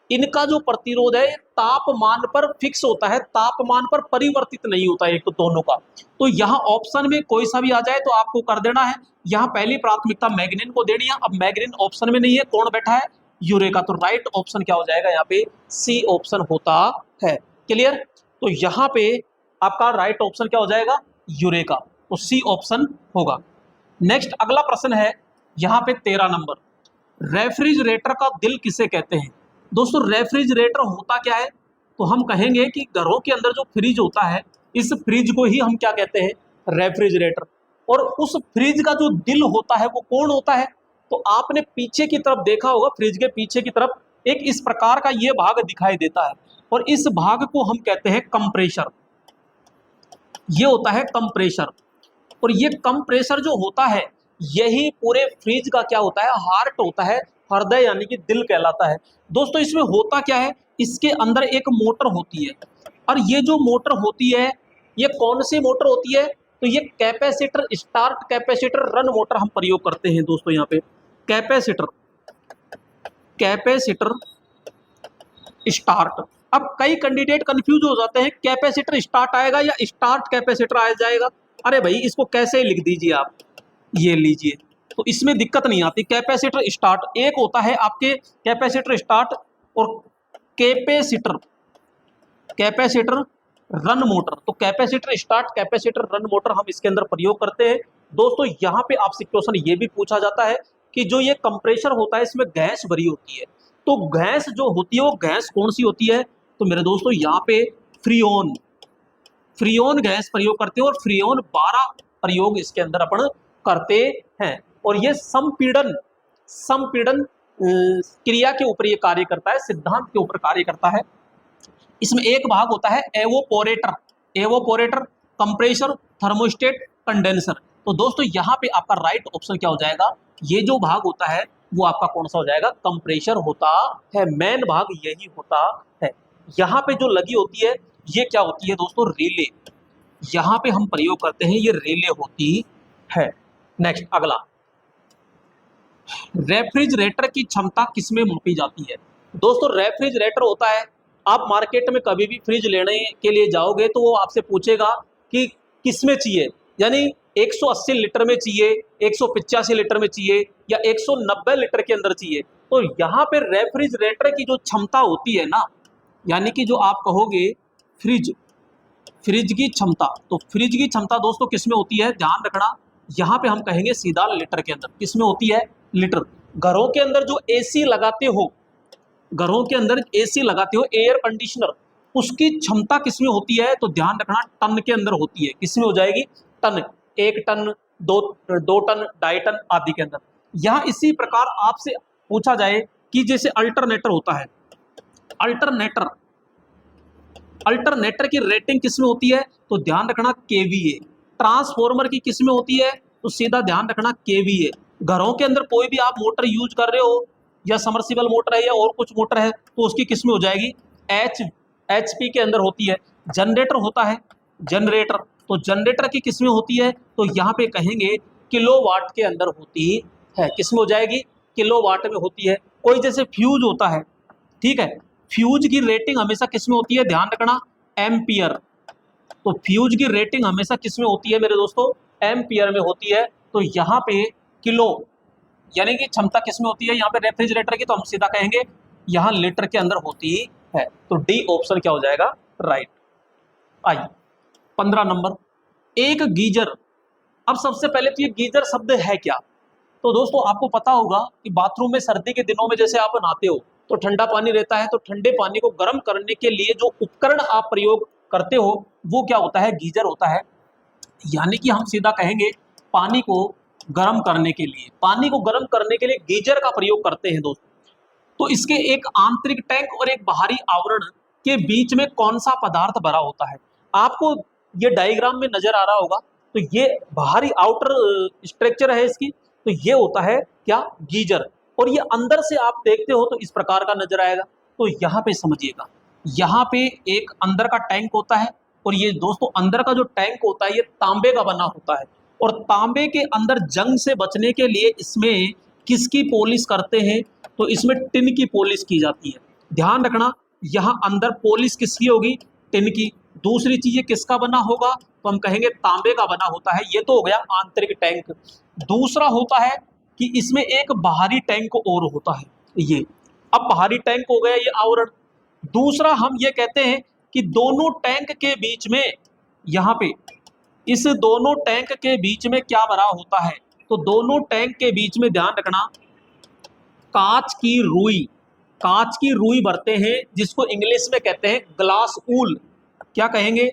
इनका जो प्रतिरोध है तापमान पर फिक्स होता है, तापमान पर परिवर्तित नहीं होता है, एक तो दोनों का। तो यहाँ ऑप्शन में कोई सा भी आ जाए तो आपको कर देना है। यहाँ पहली प्राथमिकता मैग्नीन को देनी है। अब मैग्नीन ऑप्शन में नहीं है, कौन बैठा है? यूरेका। तो राइट ऑप्शन क्या हो जाएगा? यहाँ पे सी ऑप्शन होता है। क्लियर? तो यहाँ पे आपका राइट ऑप्शन क्या हो जाएगा? यूरेका। तो सी ऑप्शन होगा। नेक्स्ट अगला प्रश्न है यहाँ पे 13 नंबर, रेफ्रिजरेटर का दिल किसे कहते हैं? दोस्तों रेफ्रिजरेटर होता क्या है? तो हम कहेंगे कि घरों के अंदर जो फ्रिज होता है, इस फ्रिज को ही हम क्या कहते हैं? रेफ्रिजरेटर। और उस फ्रिज का जो दिल होता है वो कौन होता है? तो आपने पीछे की तरफ देखा होगा, फ्रिज के पीछे की तरफ एक इस प्रकार का ये भाग दिखाई देता है, और इस भाग को हम कहते हैं कंप्रेशर। ये होता है कंप्रेशर, और ये कंप्रेशर जो होता है यही पूरे फ्रिज का क्या होता है, हार्ट होता है, हृदय यानी कि दिल कहलाता है। दोस्तों इसमें होता क्या है, इसके अंदर एक मोटर होती है, और ये जो मोटर होती है ये कौन सी मोटर होती है, तो ये capacitor, start capacitor run motor हम प्रयोग करते हैं दोस्तों। यहाँ पे कैपेसिटर, कैपेसिटर स्टार्ट। अब कई कैंडिडेट कंफ्यूज हो जाते हैं, कैपेसिटर स्टार्ट आएगा या स्टार्ट कैपेसिटर आ जाएगा। अरे भाई इसको कैसे लिख दीजिए आप, ये लीजिए, तो इसमें दिक्कत नहीं आती। कैपेसिटर स्टार्ट एक होता है आपके कैपेसिटर स्टार्ट, और कैपेसिटर, कैपेसिटर रन मोटर। तो capacitor start, capacitor run motor हम इसके अंदर प्रयोग करते हैं दोस्तों। यहाँ पे आपसे क्वेश्चन ये भी पूछा जाता है कि जो ये कंप्रेशर होता है इसमें गैस भरी होती है, तो गैस जो होती है वो गैस कौन सी होती है, तो मेरे दोस्तों यहाँ पे फ्रीओन, फ्रीओन गैस प्रयोग करते हैं, और फ्रीओन 12 प्रयोग इसके अंदर अपन करते हैं। और ये संपीड़न, संपीड़न क्रिया के ऊपर ये कार्य करता है, सिद्धांत के ऊपर कार्य करता है। इसमें एक भाग होता है एवोपोरेटर, एवोपोरेटर, कंप्रेसर, थर्मोस्टेट, कंडेंसर। तो दोस्तों यहाँ पे आपका राइट ऑप्शन क्या हो जाएगा, ये जो भाग होता है वो आपका कौन सा हो जाएगा, कंप्रेसर होता है। मेन भाग यही होता है। यहाँ पे जो लगी होती है ये क्या होती है दोस्तों, रिले। यहाँ पे हम प्रयोग करते हैं, ये रिले होती है। नेक्स्ट अगला, रेफ्रिजरेटर की क्षमता किसमें मापी जाती है। दोस्तों रेफ्रिजरेटर होता है, आप मार्केट में कभी भी फ्रिज लेने के लिए जाओगे तो वो आपसे पूछेगा कि किसमें चाहिए, यानी 180 लीटर में चाहिए, 185 लीटर में चाहिए, या 190 लीटर के अंदर चाहिए। तो यहाँ पे रेफ्रिजरेटर की जो क्षमता होती है ना, यानी कि जो आप कहोगे फ्रिज, फ्रिज की क्षमता, तो फ्रिज की क्षमता दोस्तों किसमें होती है, ध्यान रखना, यहाँ पे हम कहेंगे सीधा लीटर के अंदर। किसमें होती है, लीटर। घरों के अंदर जो एसी लगाते हो, घरों के अंदर एसी लगाते हो, एयर कंडीशनर, उसकी क्षमता किसमें होती है, तो ध्यान रखना टन के अंदर होती है। किसमें हो जाएगी, टन, 1 टन, 2 टन, 2.5 टन आदि के अंदर। यहाँ इसी प्रकार आपसे पूछा जाए कि जैसे अल्टरनेटर होता है, अल्टरनेटर, अल्टरनेटर की रेटिंग किसमें होती है, तो ध्यान रखना केवीए। ट्रांसफॉर्मर की किसमें होती है, तो सीधा ध्यान रखना केवीए। घरों के अंदर कोई भी आप मोटर यूज कर रहे हो, या समर्सिबल मोटर है या और कुछ मोटर है, तो उसकी किसमें हो जाएगी, एचपी के अंदर होती है। जनरेटर होता है, जनरेटर, तो जनरेटर की किसमें होती है, तो यहाँ पे कहेंगे किलोवाट के अंदर होती है। किसमें हो जाएगी, किलोवाट में होती है। कोई जैसे फ्यूज होता है, ठीक है, फ्यूज की रेटिंग हमेशा किसमें होती है, ध्यान रखना एम्पियर। तो फ्यूज की रेटिंग हमेशा किसमें होती है मेरे दोस्तों, एम्पियर में होती है। तो यहाँ पे किलो यानी कि क्षमता किसमें होती है, यहाँ पे रेफ्रिजरेटर की, तो हम सीधा कहेंगे यहाँ लीटर के अंदर होती है। तो डी ऑप्शन क्या हो जाएगा, राइट। आइए 15 नंबर, एक गीजर। अब सबसे पहले तो ये गीजर शब्द है क्या, तो दोस्तों आपको पता होगा कि बाथरूम में सर्दी के दिनों में जैसे आप नहाते हो तो ठंडा पानी रहता है, तो ठंडे पानी को गर्म करने के लिए जो उपकरण आप प्रयोग करते हो वो क्या होता है, गीजर होता है। यानी कि हम सीधा कहेंगे पानी को गर्म करने के लिए, पानी को गर्म करने के लिए गीजर का प्रयोग करते हैं दोस्तों। तो इसके एक आंतरिक टैंक और एक बाहरी आवरण के बीच में कौन सा पदार्थ भरा होता है, आपको ये डायग्राम में नजर आ रहा होगा। तो ये बाहरी आउटर स्ट्रक्चर है इसकी, तो ये होता है क्या, गीजर। और ये अंदर से आप देखते हो तो इस प्रकार का नजर आएगा। तो यहाँ पे समझिएगा, यहाँ पे एक अंदर का टैंक होता है, और ये दोस्तों अंदर का जो टैंक होता है ये तांबे का बना होता है, और तांबे के अंदर जंग से बचने के लिए इसमें किसकी पॉलिश करते हैं, तो इसमें टिन की पॉलिश की जाती है। ध्यान रखना यहाँ अंदर पॉलिश किसकी होगी, टिन की। दूसरी चीज ये किसका बना होगा, तो हम कहेंगे तांबे का बना होता है। ये तो हो गया आंतरिक टैंक। दूसरा होता है कि इसमें एक बाहरी टैंक और होता है, ये अब बाहरी टैंक हो गया ये आवरण। दूसरा हम ये कहते हैं कि दोनों टैंक के बीच में, यहाँ पे इस दोनों टैंक के बीच में क्या भरा होता है, तो दोनों टैंक के बीच में ध्यान रखना कांच की रुई, कांच की रुई भरते हैं, जिसको इंग्लिश में कहते हैं ग्लास ऊल। क्या कहेंगे,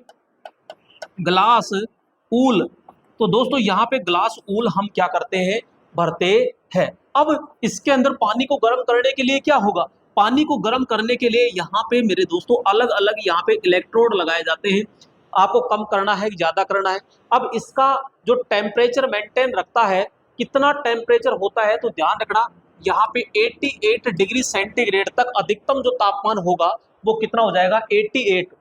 ग्लास ऊल। तो दोस्तों यहाँ पे ग्लास ऊल हम क्या करते हैं, भरते है। अब इसके अंदर पानी को गर्म करने के लिए क्या होगा, पानी को गर्म करने के लिए यहाँ पे मेरे दोस्तों अलग अलग यहाँ पे इलेक्ट्रोड लगाए जाते हैं। आपको कम करना है, ज्यादा करना है। अब इसका जो टेम्परेचर मेंटेन रखता है, कितना टेम्परेचर होता है, तो ध्यान रखना यहाँ पे 88 डिग्री सेंटीग्रेड तक अधिकतम जो तापमान होगा वो कितना हो जाएगा, 88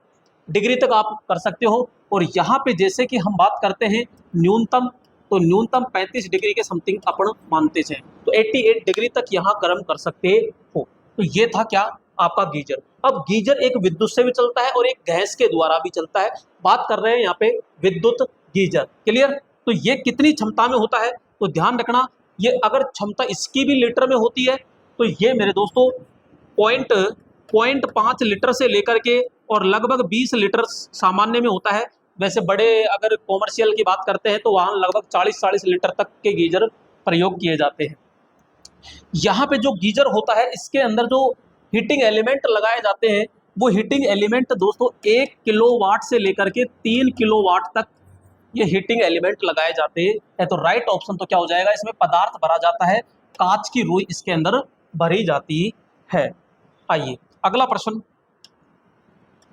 डिग्री तक आप कर सकते हो। और यहाँ पे जैसे कि हम बात करते हैं न्यूनतम, तो न्यूनतम 35 डिग्री के समथिंग अपन मानते हैं, तो 88 डिग्री तक यहाँ गर्म कर सकते हो। तो ये था क्या, आपका गीजर। अब गीजर एक विद्युत से भी चलता है और एक गैस के द्वारा भी चलता है। बात कर रहे हैं यहाँ पे विद्युत गीजर, क्लियर। तो ये कितनी क्षमता में होता है, तो ध्यान रखना ये अगर क्षमता इसकी भी लीटर में होती है तो ये मेरे दोस्तों पॉइंट 5 लीटर से लेकर के और लगभग 20 लीटर सामान्य में होता है। वैसे बड़े अगर कॉमर्शियल की बात करते हैं तो वहाँ लगभग 40-40 लीटर तक के गीजर प्रयोग किए जाते हैं। यहाँ पे जो गीजर होता है इसके अंदर जो हीटिंग एलिमेंट लगाए जाते हैं, वो हीटिंग एलिमेंट दोस्तों 1 किलोवाट से लेकर के 3 किलोवाट तक ये हीटिंग एलिमेंट लगाए जाते हैं। तो राइट ऑप्शन तो क्या हो जाएगा, इसमें पदार्थ भरा जाता है, कांच की रुई इसके अंदर भरी जाती है। आइए अगला प्रश्न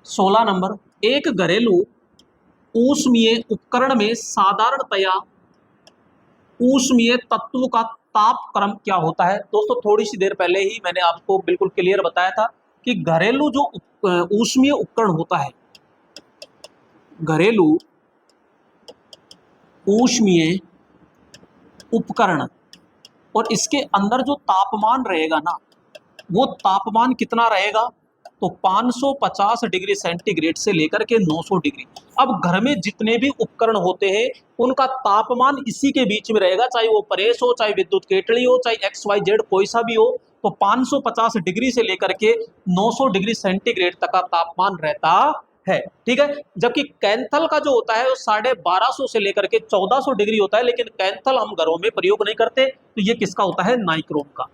16 नंबर, एक घरेलू ऊष्मीय उपकरण में साधारणतया ऊष्मीय तत्व का तापक्रम क्या होता है। दोस्तों थोड़ी सी देर पहले ही मैंने आपको बिल्कुल क्लियर बताया था कि घरेलू जो ऊष्मीय उपकरण होता है, घरेलू ऊष्मीय उपकरण, और इसके अंदर जो तापमान रहेगा ना, वो तापमान कितना रहेगा, तो 550 डिग्री सेंटीग्रेड से लेकर के 900 डिग्री। अब घर में जितने भी उपकरण होते हैं उनका तापमान इसी के बीच में रहेगा, चाहे वो प्रेस हो, चाहे विद्युत केतली हो, चाहे XYZ कोई सा भी हो, तो 550 डिग्री से लेकर के 900 डिग्री सेंटीग्रेड तक का तापमान रहता है, ठीक है। जबकि कैंथल का जो होता है वो 1250 से लेकर के 1400 डिग्री होता है, लेकिन कैंथल हम घरों में प्रयोग नहीं करते। तो ये किसका होता है, नाइक्रोम का।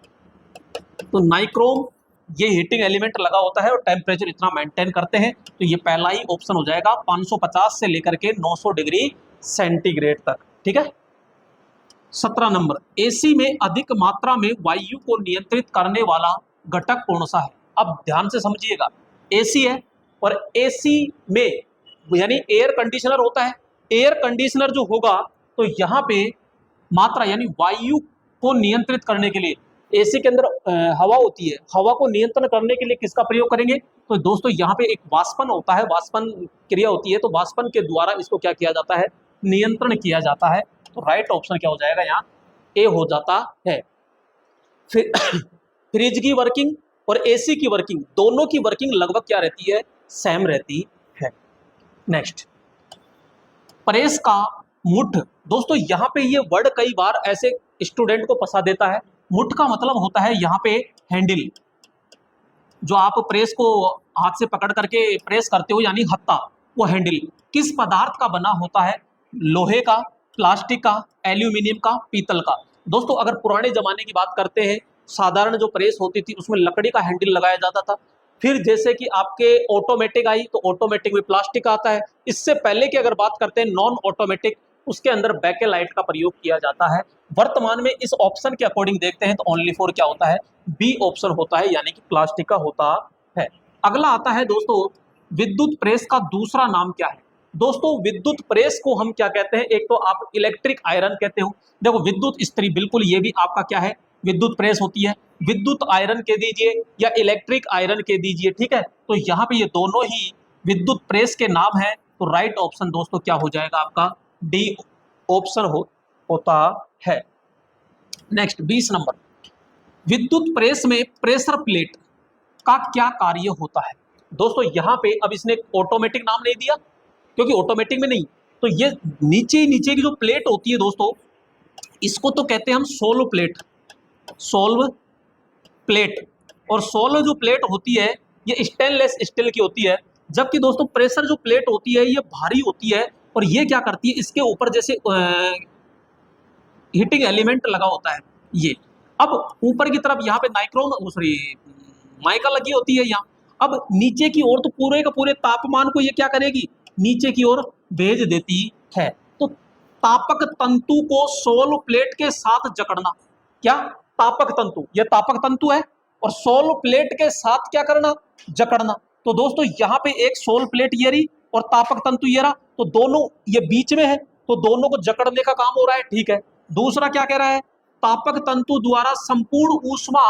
तो नाइक्रोम ये हीटिंग एलिमेंट लगा होता है और टेम्परेचर इतना मेंटेन करते हैं। तो ये पहला ही ऑप्शन हो जाएगा, 550 से लेकर के 900 डिग्री सेंटीग्रेड तक, ठीक है। 17 नंबर, एसी में अधिक मात्रा में वायु को नियंत्रित करने वाला घटक कौन सा है। अब ध्यान से समझिएगा, एसी है और एसी में यानी एयर कंडीशनर होता है। एयर कंडीशनर जो होगा तो यहाँ पे मात्रा यानी वायु को नियंत्रित करने के लिए एसी के अंदर हवा होती है, हवा को नियंत्रण करने के लिए किसका प्रयोग करेंगे, तो दोस्तों यहाँ पे एक वाष्पन होता है, वाष्पन क्रिया होती है, तो वाष्पन के द्वारा इसको क्या किया जाता है, नियंत्रण किया जाता है। तो राइट ऑप्शन क्या हो जाएगा, यहाँ ए हो जाता है। फिर फ्रिज की वर्किंग और एसी की वर्किंग, दोनों की वर्किंग लगभग क्या रहती है, सेम रहती है। नेक्स्ट, प्रेस का मुठ। दोस्तों यहाँ पे ये वर्ड कई बार ऐसे स्टूडेंट को फंसा देता है। मुठ का मतलब होता है यहाँ पे हैंडल, जो आप प्रेस को हाथ से पकड़ करके प्रेस करते हो यानी हत्था, वो हैंडल किस पदार्थ का बना होता है, लोहे का, प्लास्टिक का, एल्यूमिनियम का, पीतल का। दोस्तों अगर पुराने जमाने की बात करते हैं, साधारण जो प्रेस होती थी उसमें लकड़ी का हैंडल लगाया जाता था। फिर जैसे कि आपके ऑटोमेटिक आई तो ऑटोमेटिक में प्लास्टिक आता है। इससे पहले की अगर बात करते हैं नॉन ऑटोमेटिक, उसके अंदर बैकेलाइट का प्रयोग किया जाता है। वर्तमान में इस ऑप्शन के अकॉर्डिंग देखते हैं तो ओनली फॉर क्या होता है, बी ऑप्शन होता है, यानी कि प्लास्टिक का होता है। अगला आता है दोस्तों, विद्युत प्रेस का दूसरा नाम क्या है। दोस्तों विद्युत प्रेस को हम क्या कहते हैं, एक तो आप इलेक्ट्रिक आयरन कहते हो। देखो विद्युत इस्त्री, बिल्कुल ये भी आपका क्या है, विद्युत प्रेस होती है। विद्युत आयरन कह दीजिए या इलेक्ट्रिक आयरन कह दीजिए, ठीक है। तो यहाँ पे ये दोनों ही विद्युत प्रेस के नाम है। तो राइट ऑप्शन दोस्तों क्या हो जाएगा, आपका डी ऑप्शन होता है। नेक्स्ट 20 नंबर, विद्युत प्रेस में प्रेशर प्लेट का क्या कार्य होता है। दोस्तों यहाँ पे अब इसने ऑटोमेटिक नाम नहीं दिया क्योंकि ऑटोमेटिक में नहीं, तो ये नीचे की जो प्लेट होती है दोस्तों, इसको तो कहते हैं हम सोल्व प्लेट, सोल्व प्लेट। और सोल्व जो प्लेट होती है ये स्टेनलेस स्टील की होती है। जबकि दोस्तों प्रेशर जो प्लेट होती है ये भारी होती है और ये क्या करती है, इसके ऊपर जैसे हीटिंग एलिमेंट लगा होता है ये। अब ऊपर की तरफ यहाँ पे नाइक्रोम सॉरी माइका लगी होती है यहाँ। अब नीचे की ओर तो पूरे का पूरे तापमान को ये क्या करेगी, नीचे की ओर भेज देती है। तो तापक तंतु को सोल्व प्लेट के साथ जकड़ना, क्या, तापक तंतु, ये तापक तंतु है। और सोल प्लेट के साथ क्या करना, जकड़ना। तो दोस्तों यहाँ पे एक सोल प्लेट ये रही और तापक तंतु ये रहा, तो दोनों ये बीच में है, तो दोनों को जकड़ने का काम हो रहा है, ठीक है। दूसरा क्या कह रहा है, तापक तंतु द्वारा संपूर्ण ऊष्मा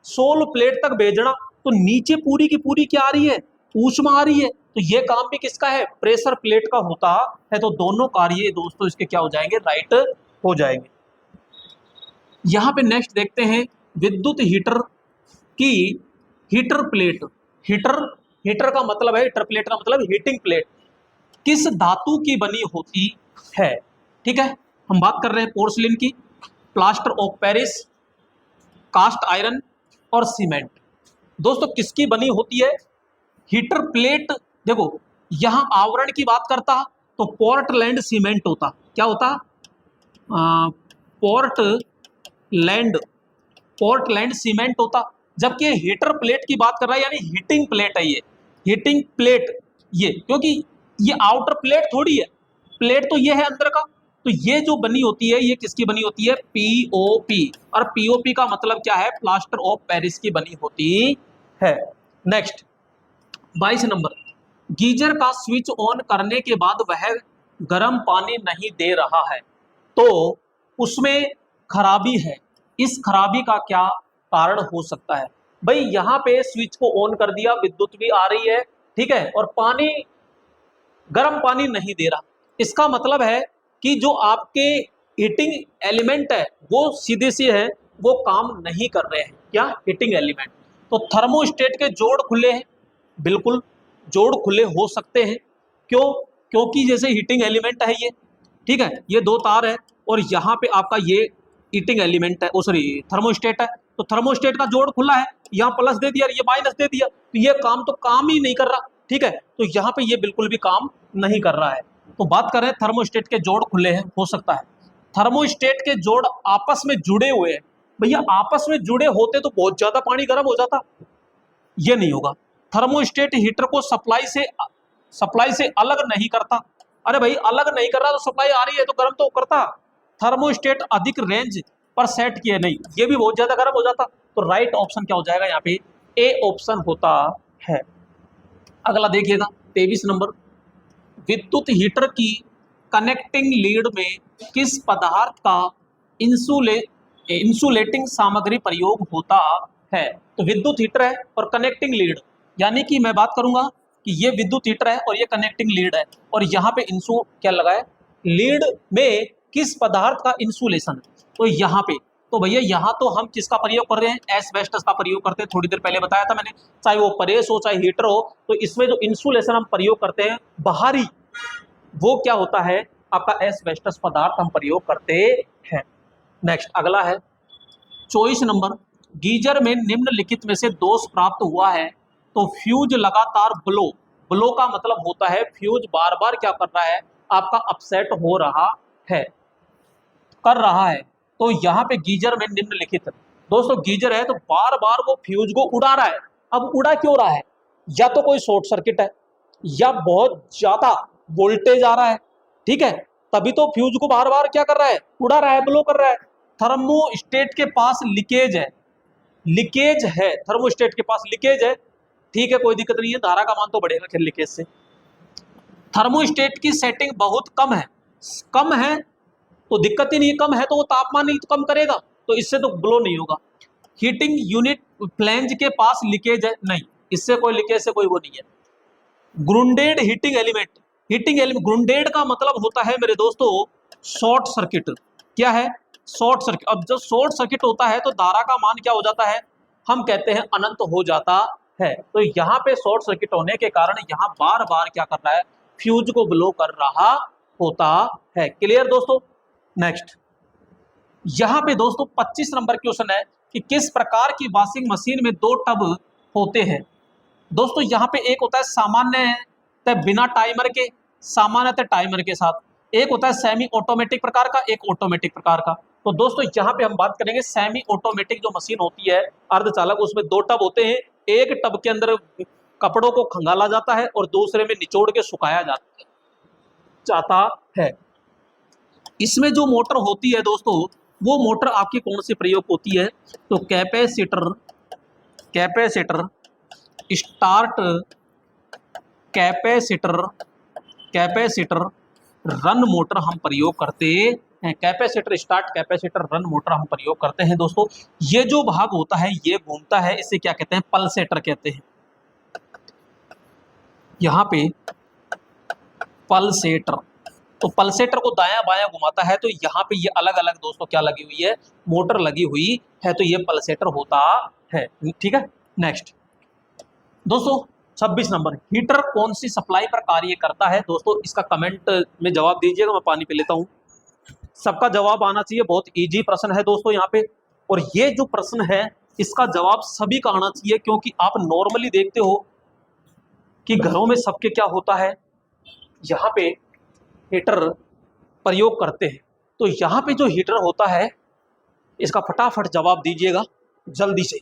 सोल प्लेट तक भेजना। तो नीचे पूरी की पूरी क्या आ रही है, ऊष्मा आ रही है, तो ये काम भी किसका है, प्रेशर प्लेट का होता है। तो दोनों कार्य दोस्तों इसके क्या हो जाएंगे, राइट हो जाएंगे। यहां पे नेक्स्ट देखते हैं विद्युत हीटर की हीटर प्लेट। हीटर, हीटर का मतलब है, हीटर प्लेट का मतलब हीटिंग प्लेट किस धातु की बनी होती है, ठीक है। हम बात कर रहे हैं पोर्सिलिन की, plaster of Paris, cast iron और सीमेंट। दोस्तों किसकी बनी होती है हीटर प्लेट, देखो यहां आवरण की बात करता तो पोर्टलैंड सीमेंट होता, क्या होता, पोर्टलैंड, पोर्टलैंड सीमेंट होता। जबकि हीटर प्लेट की बात कर रहा है, यानी हीटिंग प्लेट है ये, हीटिंग प्लेट ये, क्योंकि ये आउटर प्लेट थोड़ी है, प्लेट तो ये है अंदर का। तो ये जो बनी होती है ये किसकी बनी होती है, पीओपी। और पीओपी का मतलब क्या है, प्लास्टर ऑफ पेरिस की बनी होती है। नेक्स्ट 22 नंबर, गीजर का स्विच ऑन करने के बाद वह गर्म पानी नहीं दे रहा है, तो उसमें खराबी है, इस खराबी का क्या कारण हो सकता है। भाई यहाँ पे स्विच को ऑन कर दिया, विद्युत भी आ रही है, ठीक है, और पानी, गर्म पानी नहीं दे रहा, इसका मतलब है कि जो आपके हीटिंग एलिमेंट है वो सीधे से है, वो काम नहीं कर रहे हैं, क्या, हीटिंग एलिमेंट। तो थर्मोस्टेट के जोड़ खुले हैं, बिल्कुल जोड़ खुले हो सकते हैं, क्यों, क्योंकि जैसे हीटिंग एलिमेंट है ये, ठीक है, ये दो तार है और यहाँ पे आपका ये हीटिंग एलिमेंट है, ओ सॉरी थर्मोस्टेट है, तो थर्मोस्टेट का जोड़ खुला है, यहाँ प्लस दे दिया, ये माइनस दे दिया, तो ये काम ही नहीं कर रहा, ठीक है। तो यहाँ पे ये बिल्कुल भी काम नहीं कर रहा है। तो बात करें थर्मोस्टेट के जोड़ खुले हैं, हो सकता है थर्मोस्टेट के जोड़ आपस में जुड़े हुए हैं। भैया आपस में जुड़े होते तो बहुत ज्यादा पानी गर्म हो जाता, ये नहीं होगा। थर्मोस्टेट हीटर को सप्लाई से अलग नहीं करता, अरे भाई अलग नहीं कर रहा तो सप्लाई आ रही है तो गर्म तो करता। थर्मोस्टेट अधिक रेंज पर सेट किए नहीं, ये भी बहुत ज्यादा गर्म हो जाता। तो राइट ऑप्शन क्या हो जाएगा यहाँ पे, ए ऑप्शन होता है। अगला देखिएगा 23 नंबर, विद्युत हीटर की कनेक्टिंग लीड में किस पदार्थ का इंसुलेटिंग सामग्री प्रयोग होता है। तो विद्युत हीटर है और कनेक्टिंग लीड, यानी कि मैं बात करूंगा कि ये विद्युत हीटर है और ये कनेक्टिंग लीड है, और यहाँ पे इंसु क्या लगा है, लीड में किस पदार्थ का इंसुलेशन, तो यहाँ पे, तो भैया यहाँ तो हम किसका प्रयोग कर रहे हैं, एस्बेस्टस का प्रयोग करते हैं, थोड़ी देर पहले बताया था मैंने, चाहे वो प्रेस हो चाहे हीटर हो, तो इसमें जो इंसुलेशन हम प्रयोग करते हैं बाहरी, वो क्या होता है आपका एस्बेस्टस पदार्थ हम प्रयोग करते हैं। नेक्स्ट अगला है 24 नंबर, गीजर में निम्नलिखित में से दोष प्राप्त हुआ है, तो फ्यूज लगातार ब्लो, ब्लो का मतलब होता है फ्यूज बार बार क्या कर रहा है, आपका अपसेट हो रहा है, कर रहा है। तो यहाँ पे गीजर में निम्नलिखित, दोस्तों गीजर है तो बार बार वो फ्यूज को उड़ा रहा है। अब उड़ा क्यों रहा है, या तो कोई शॉर्ट सर्किट है या बहुत ज्यादा वोल्टेज आ रहा है, ठीक है, तभी तो फ्यूज को बार बार क्या कर रहा है, उड़ा रहा है, ब्लो कर रहा है। थर्मोस्टेट के पास लीकेज है, लीकेज है, थर्मोस्टेट के पास लीकेज है, ठीक है, कोई दिक्कत नहीं है, धारा का मान तो बढ़ेगा खैर लीकेज से। थर्मोस्टेट की सेटिंग बहुत कम है, कम है तो दिक्कत ही नहीं, कम है तो वो तापमान नहीं तो कम करेगा, तो इससे तो ब्लो नहीं होगा। हीटिंग यूनिट फ्लैंज के पास लीकेज है, नहीं, इससे कोई लीकेज से कोई वो नहीं है। ग्रुंडेड हीटिंग एलिमेंट, हीटिंग एलिमेंट ग्रुंडेड का मतलब होता है मेरे दोस्तों शॉर्ट सर्किट, क्या है, शॉर्ट सर्किट। अब जब शॉर्ट सर्किट होता है तो धारा का मान क्या हो जाता है, हम कहते हैं अनंत हो जाता है। तो यहाँ पे शॉर्ट सर्किट होने के कारण यहाँ बार बार क्या कर रहा है, फ्यूज को ब्लो कर रहा होता है। क्लियर दोस्तों। नेक्स्ट यहाँ पे दोस्तों 25 नंबर क्वेश्चन है कि किस प्रकार की वॉशिंग मशीन में दो टब होते हैं। दोस्तों यहाँ पे एक होता है सामान्य बिना टाइमर के, सामान्यतः टाइमर के साथ, एक होता है सेमी ऑटोमेटिक प्रकार का, एक ऑटोमेटिक प्रकार का। तो दोस्तों यहाँ पे हम बात करेंगे सेमी ऑटोमेटिक जो मशीन होती है अर्धचालक, उसमें दो टब होते हैं, एक टब के अंदर कपड़ों को खंगाला जाता है और दूसरे में निचोड़ के सुखाया जाता है। इसमें जो मोटर होती है दोस्तों वो मोटर आपकी कौन सी प्रयोग होती है? तो capacitor, capacitor start, capacitor, capacitor run motor हम प्रयोग करते हैं। Capacitor start, capacitor run motor हम प्रयोग करते हैं दोस्तों। ये जो भाग होता है ये घूमता है, इसे क्या कहते हैं? पल्सेटर कहते हैं। यहाँ पे पल्सेटर, तो पल्सेटर को दायां बायां घुमाता है, तो यहाँ पे ये अलग अलग दोस्तों क्या लगी हुई है? मोटर लगी हुई है, तो ये पल्सेटर होता है। ठीक है, नेक्स्ट दोस्तों 26 नंबर, हीटर कौन सी सप्लाई पर कार्य करता है? दोस्तों इसका कमेंट में जवाब दीजिएगा, मैं पानी पी लेता हूँ। सबका जवाब आना चाहिए, बहुत इजी प्रश्न है दोस्तों यहाँ पे। और ये जो प्रश्न है इसका जवाब सभी का आना चाहिए, क्योंकि आप नॉर्मली देखते हो कि घरों में सबके क्या होता है, यहाँ पे हीटर प्रयोग करते हैं। तो यहाँ पे जो हीटर होता है इसका फटाफट जवाब दीजिएगा जल्दी से।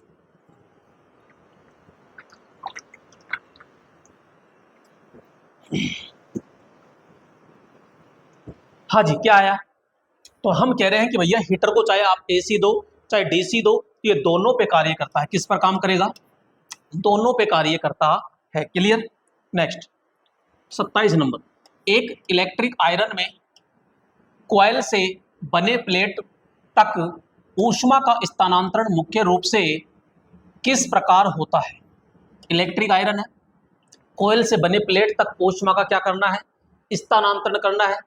हाँ जी, क्या आया? तो हम कह रहे हैं कि भैया हीटर को चाहे आप एसी दो चाहे डीसी दो, ये दोनों पे कार्य करता है। किस पर काम करेगा? दोनों पे कार्य करता है। क्लियर? नेक्स्ट 27 नंबर, एक इलेक्ट्रिक आयरन में कॉइल से बने प्लेट तक ऊष्मा का स्थानांतरण मुख्य रूप से किस प्रकार होता है? इलेक्ट्रिक आयरन है, कॉइल से बने प्लेट तक ऊष्मा का क्या करना है? स्थानांतरण करना है।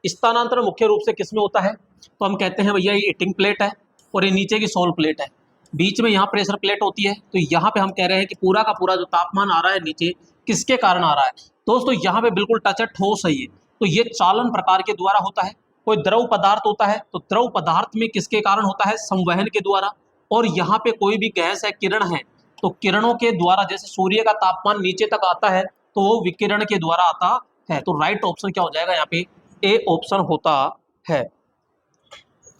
स्थानांतरण मुख्य रूप से किस में होता है? तो हम कहते हैं भैया ये हीटिंग प्लेट है और ये नीचे की सोल प्लेट है, बीच में यहाँ प्रेशर प्लेट होती है। तो यहाँ पे हम कह रहे हैं कि पूरा का पूरा जो तापमान आ रहा है नीचे, किसके कारण आ रहा है? दोस्तों यहाँ पे बिल्कुल टच है, ठोस है ये, तो ये चालन प्रकार के द्वारा होता है। कोई द्रव पदार्थ होता है तो द्रव पदार्थ में किसके कारण होता है? संवहन के द्वारा। और यहाँ पे कोई भी गैस है, किरण है, तो किरणों के द्वारा, जैसे सूर्य का तापमान नीचे तक आता है तो वो विकिरण के द्वारा आता है। तो राइट ऑप्शन क्या हो जाएगा यहाँ पे? ए ऑप्शन होता है।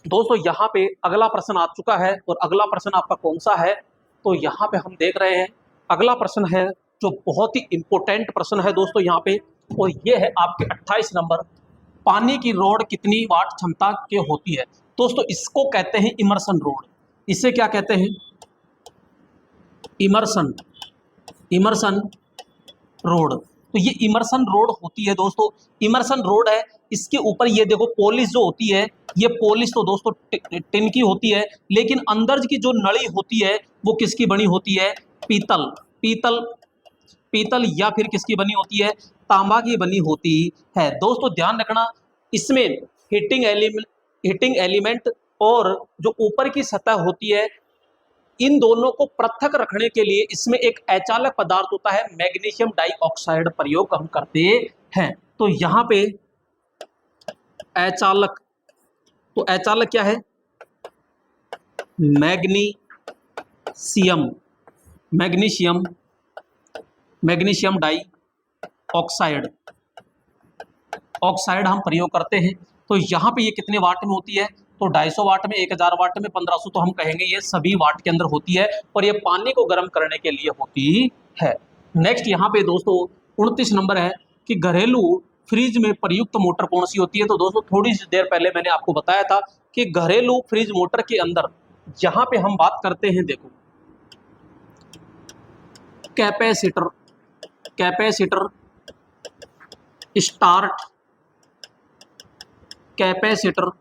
दोस्तों यहाँ पे अगला प्रश्न आ चुका है, और अगला प्रश्न आपका कौन सा है? तो यहाँ पे हम देख रहे हैं अगला प्रश्न है जो बहुत ही इंपॉर्टेंट प्रश्न है दोस्तों यहाँ पे, और ये है आपके 28 नंबर, पानी की रोड कितनी वाट क्षमता के होती है? दोस्तों इसको कहते हैं इमर्सन रोड। इसे क्या कहते हैं? Immersion, immersion rod. तो ये इमर्सन रोड होती है दोस्तों, इमर्सन रोड है। इसके ऊपर ये देखो पॉलिश जो होती है, ये पॉलिश तो दोस्तों टिन की होती है, लेकिन अंदर की जो नली होती है वो किसकी बनी होती है? पीतल, पीतल, पीतल या फिर किसकी बनी होती है? तांबा की बनी होती है। दोस्तों ध्यान रखना, इसमें हीटिंग एलिमेंट और जो ऊपर की सतह होती है, इन दोनों को पृथक रखने के लिए इसमें एक अचालक पदार्थ होता है, मैग्नीशियम डाइऑक्साइड प्रयोग हम करते हैं। तो यहाँ पे अचालक, तो अचालक क्या है? Magnesium, magnesium, magnesium dioxide, oxide हम प्रयोग करते हैं। तो यहाँ पे ये कितने वाट में होती है? तो 250 वाट में, 1000 वाट में, 1500, तो हम कहेंगे ये सभी वाट के अंदर होती है, और ये पानी को गर्म करने के लिए होती है। नेक्स्ट यहाँ पे दोस्तों 29 नंबर है कि घरेलू फ्रिज में प्रयुक्त मोटर कौन सी होती है? तो दोस्तों थोड़ी सी देर पहले मैंने आपको बताया था कि घरेलू फ्रिज मोटर के अंदर जहाँ पे हम बात करते हैं, देखो capacitor, capacitor start, capacitor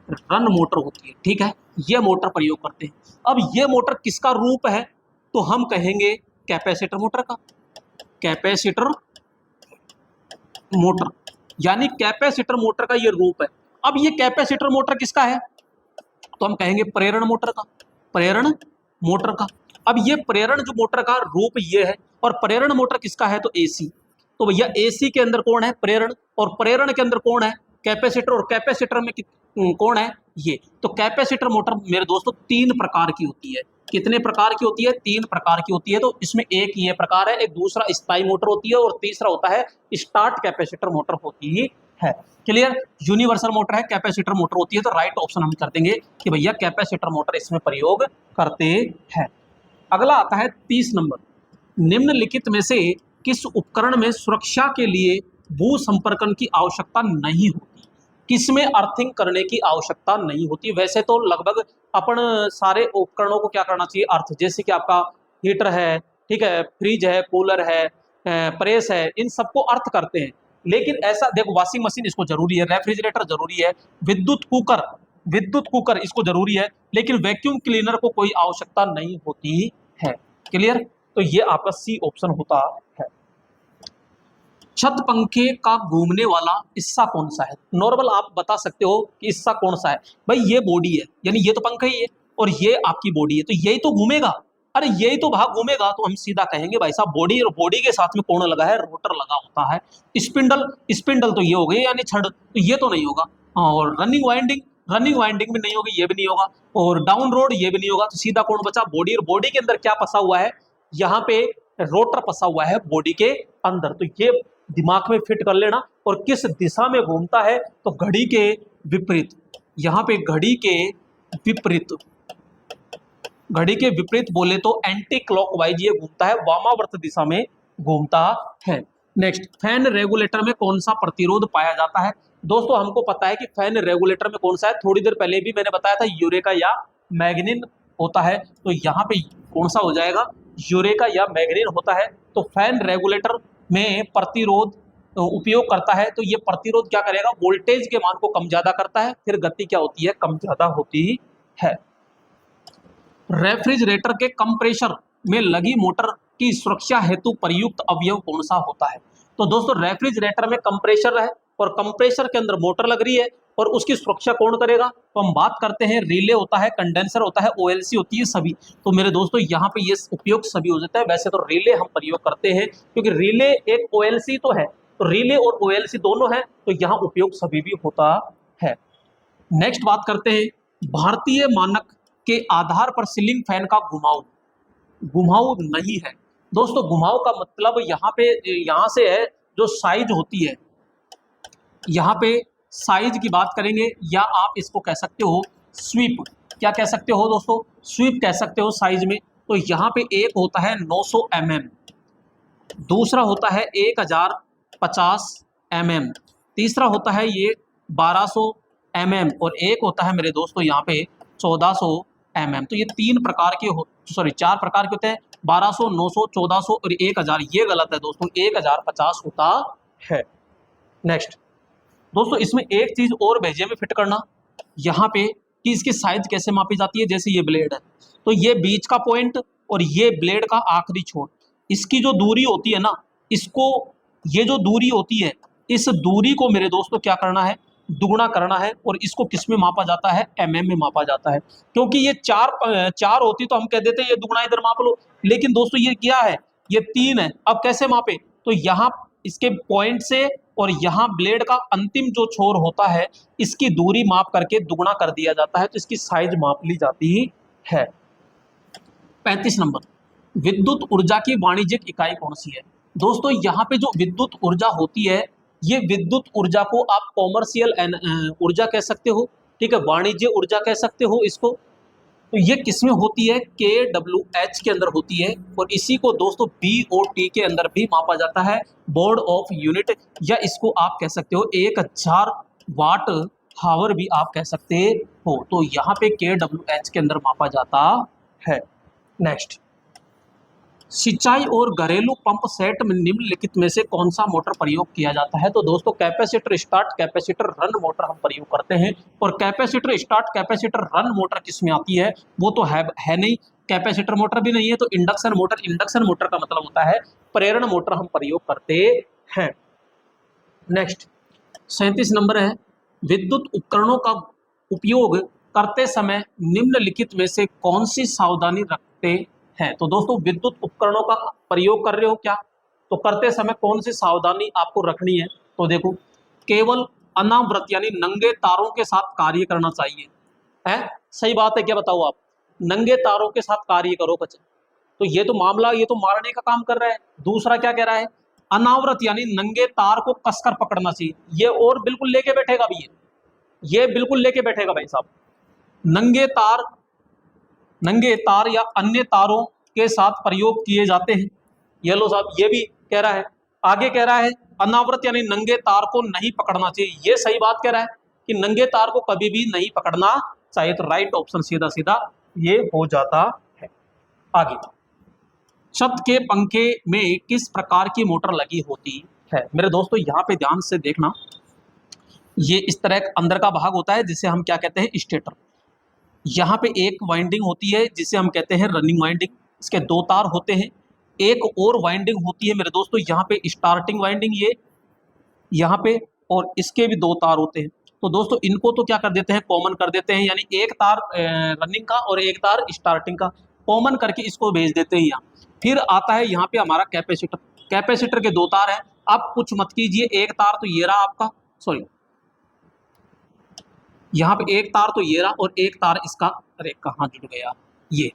run motor होती है। ठीक है, ये मोटर प्रयोग करते हैं। अब ये मोटर किसका रूप है? तो हम कहेंगे कैपेसिटर मोटर का, कैपेसिटर मोटर, यानी कैपेसिटर मोटर का ये रूप है। अब ये कैपेसिटर मोटर किसका है? तो हम कहेंगे प्रेरण मोटर का, प्रेरण मोटर का। अब ये प्रेरण जो मोटर का रूप ये है, और प्रेरण मोटर किसका है? तो एसी। तो भैया एसी के अंदर कौन है? प्रेरण, और प्रेरण के अंदर कौन है? कैपेसिटर, और कैपेसिटर में कौन है? ये। तो कैपेसिटर मोटर मेरे दोस्तों 3 प्रकार की होती है। कितने प्रकार की होती है? 3 प्रकार की होती है। तो इसमें एक ये प्रकार है, एक दूसरा स्थायी मोटर होती है, और तीसरा होता है स्टार्ट कैपेसिटर मोटर होती है। क्लियर? यूनिवर्सल मोटर है, कैपेसिटर मोटर होती है। तो राइट ऑप्शन हम कर देंगे कि भैया कैपेसिटर मोटर इसमें प्रयोग करते हैं। अगला आता है 30 नंबर, निम्नलिखित में से किस उपकरण में सुरक्षा के लिए भू संपर्कन की आवश्यकता नहीं होती? किसमें अर्थिंग करने की आवश्यकता नहीं होती। वैसे तो लगभग अपन सारे उपकरणों को क्या करना चाहिए, अर्थ, जैसे कि आपका हीटर है, ठीक है, फ्रिज है, कूलर है, प्रेस है, इन सबको अर्थ करते हैं। लेकिन ऐसा देखो, वॉशिंग मशीन इसको जरूरी है, रेफ्रिजरेटर जरूरी है, विद्युत कुकर इसको जरूरी है, लेकिन वैक्यूम क्लीनर को कोई आवश्यकता नहीं होती है। क्लियर? तो ये आपका सी ऑप्शन होता है। छत पंखे का घूमने वाला हिस्सा कौन सा है? नॉर्मल आप बता सकते हो कि हिस्सा कौन सा है। भाई ये बॉडी है, यानी ये तो पंखा ही है और ये आपकी बॉडी है, तो यही तो घूमेगा। अरे यही तो भाग घूमेगा, तो हम सीधा कहेंगे भाई साहब बॉडी, और बॉडी के साथ में कौन लगा है? रोटर लगा होता है। स्पिंडल, स्पिंडल तो ये हो गई यानी छड़, तो ये तो नहीं होगा। और रनिंग वाइंडिंग भी नहीं होगी, ये भी नहीं होगा। और डाउन रोड, ये भी नहीं होगा। तो सीधा कौन बचा? बॉडी। और बॉडी के अंदर क्या फंसा हुआ है? यहाँ पे रोटर फंसा हुआ है बॉडी के अंदर। तो ये दिमाग में फिट कर लेना। और किस दिशा में घूमता है? तो घड़ी के विपरीत। यहाँ पे घड़ी के विपरीत, घड़ी के विपरीत बोले तो एंटी क्लॉकवाइज ये घूमता है, वामावर्त दिशा में घूमता है। नेक्स्ट, फैन रेगुलेटर में कौन सा प्रतिरोध पाया जाता है? दोस्तों हमको पता है कि फैन रेगुलेटर में कौन सा है, थोड़ी देर पहले भी मैंने बताया था, यूरेका या मैग्नीन होता है। तो यहाँ पे कौन सा हो जाएगा? यूरेका या मैग्नीन होता है। तो फैन रेगुलेटर में प्रतिरोध उपयोग करता है। तो ये प्रतिरोध क्या करेगा? वोल्टेज के मान को कम ज्यादा करता है, फिर गति क्या होती है? कम ज्यादा होती है। रेफ्रिजरेटर के कंप्रेसर में लगी मोटर की सुरक्षा हेतु प्रयुक्त अवयव कौन सा होता है? तो दोस्तों रेफ्रिजरेटर में कंप्रेसर है और कंप्रेसर के अंदर मोटर लग रही है, और उसकी सुरक्षा कौन करेगा? तो हम बात करते हैं, रिले होता है, कंडेंसर होता है, ओएलसी होती है, सभी। तो मेरे दोस्तों यहाँ पे ये उपयोग सभी हो जाता है। वैसे तो रिले हम प्रयोग करते हैं, क्योंकि रिले एक ओएलसी तो है, तो रिले और ओएलसी दोनों है, तो यहाँ उपयोग सभी भी होता है। नेक्स्ट बात करते हैं, भारतीय मानक के आधार पर सीलिंग फैन का घुमाऊ नहीं है। दोस्तों घुमाऊ का मतलब यहाँ से है, जो साइज होती है, यहाँ पे साइज की बात करेंगे, या आप इसको कह सकते हो स्वीप। क्या कह सकते हो दोस्तों? स्वीप कह सकते हो साइज में। तो यहाँ पे एक होता है 900 mm, दूसरा होता है 1050 mm, तीसरा होता है ये 1200 mm, और एक होता है मेरे दोस्तों यहाँ पे 1400 mm। तो ये चार प्रकार के होते हैं, 1200, 900, 1400 और 1000। ये गलत है दोस्तों, 1050 होता है। नेक्स्ट दोस्तों, इसमें एक चीज और भेजे में फिट करना यहाँ पे, कि इसकी साइज कैसे मापी जाती है। जैसे ये ब्लेड है, तो ये बीच का पॉइंट और ये ब्लेड का आखिरी छोर, इसकी जो दूरी होती है ना, इसको, ये जो दूरी होती है, इस दूरी को मेरे दोस्तों क्या करना है? दुगुना करना है। और इसको किस में मापा जाता है? mm में मापा जाता है। क्योंकि ये चार होती तो हम कह देते ये दुगुना इधर माप लो, लेकिन दोस्तों ये क्या है? ये 3 है। अब कैसे मापे? तो यहाँ इसके पॉइंट से और यहाँ ब्लेड का अंतिम जो छोर होता है, इसकी दूरी माप करके दुगुना कर दिया जाता है, तो इसकी साइज माप ली जाती है। 35 नंबर, विद्युत ऊर्जा की वाणिज्यिक इकाई कौन सी है? दोस्तों यहाँ पे जो विद्युत ऊर्जा होती है, ये विद्युत ऊर्जा को आप कॉमर्शियल ऊर्जा कह सकते हो, ठीक है, वाणिज्य ऊर्जा कह सकते हो इसको। तो ये किसमें होती है? KWH के अंदर होती है। और इसी को दोस्तों BOT के अंदर भी मापा जाता है, बोर्ड ऑफ यूनिट, या इसको आप कह सकते हो 1000 वाट हावर भी आप कह सकते हो। तो यहाँ पे KWH के अंदर मापा जाता है। नेक्स्ट, सिंचाई और घरेलू पंप सेट में निम्नलिखित में से कौन सा मोटर प्रयोग किया जाता है? तो दोस्तों capacitor start, capacitor run motor हम प्रयोग करते हैं। और capacitor start, capacitor run motor किस में आती है? वो तो है नहीं, कैपेसिटर मोटर भी नहीं है। तो इंडक्शन मोटर का मतलब होता है प्रेरण मोटर हम प्रयोग करते हैं। नेक्स्ट 37 नंबर है, विद्युत उपकरणों का उपयोग करते समय निम्नलिखित में से कौन सी सावधानी रखते हैं? तो दोस्तों विद्युत उपकरणों का प्रयोग कर रहे हो क्या, तो करते समय कौन सी सावधानी आपको रखनी है? तो देखो, केवल अनावृत यानी नंगे तारों के साथ कार्य करना चाहिए। है सही बात है क्या? बताओ आप, नंगे तारों के साथ कार्य करो बच्चे। तो ये तो मामला, ये तो मारने का काम कर रहा है। दूसरा क्या कह रहा है? अनावृत यानी नंगे तार को कसकर पकड़ना चाहिए। ये और बिल्कुल लेके बैठेगा भी, ये बिल्कुल लेके बैठेगा भाई साहब। नंगे तार या अन्य तारों के साथ प्रयोग किए जाते हैं। ये लो साहब, ये भी कह रहा है। आगे कह रहा है अनावृत यानी नंगे तार को नहीं पकड़ना चाहिए, ये सही बात कह रहा है। कि नंगे तार को कभी भी नहीं पकड़ना चाहिए। तो राइट ऑप्शन सीधा सीधा ये हो जाता है। आगे, छत के पंखे में किस प्रकार की मोटर लगी होती है? मेरे दोस्तों यहाँ पे ध्यान से देखना, ये इस तरह अंदर का भाग होता है जिसे हम क्या कहते हैं, स्टेटर। यहाँ पे एक वाइंडिंग होती है जिसे हम कहते हैं रनिंग वाइंडिंग, इसके दो तार होते हैं। एक और वाइंडिंग होती है मेरे दोस्तों यहाँ पे स्टार्टिंग वाइंडिंग, ये यहाँ पे, और इसके भी दो तार होते हैं। तो दोस्तों इनको तो क्या कर देते हैं, कॉमन कर देते हैं, यानी एक तार रनिंग का और एक तार स्टार्टिंग का कॉमन करके इसको भेज देते हैं यहाँ। फिर आता है यहाँ पे हमारा कैपेसिटर। कैपेसिटर के दो तार हैं। आप कुछ मत कीजिए, एक तार तो ये रहा आपका, सॉरी यहाँ पे एक तार तो ये रहा और एक तार इसका, अरे कहाँ जुड़ गया ये,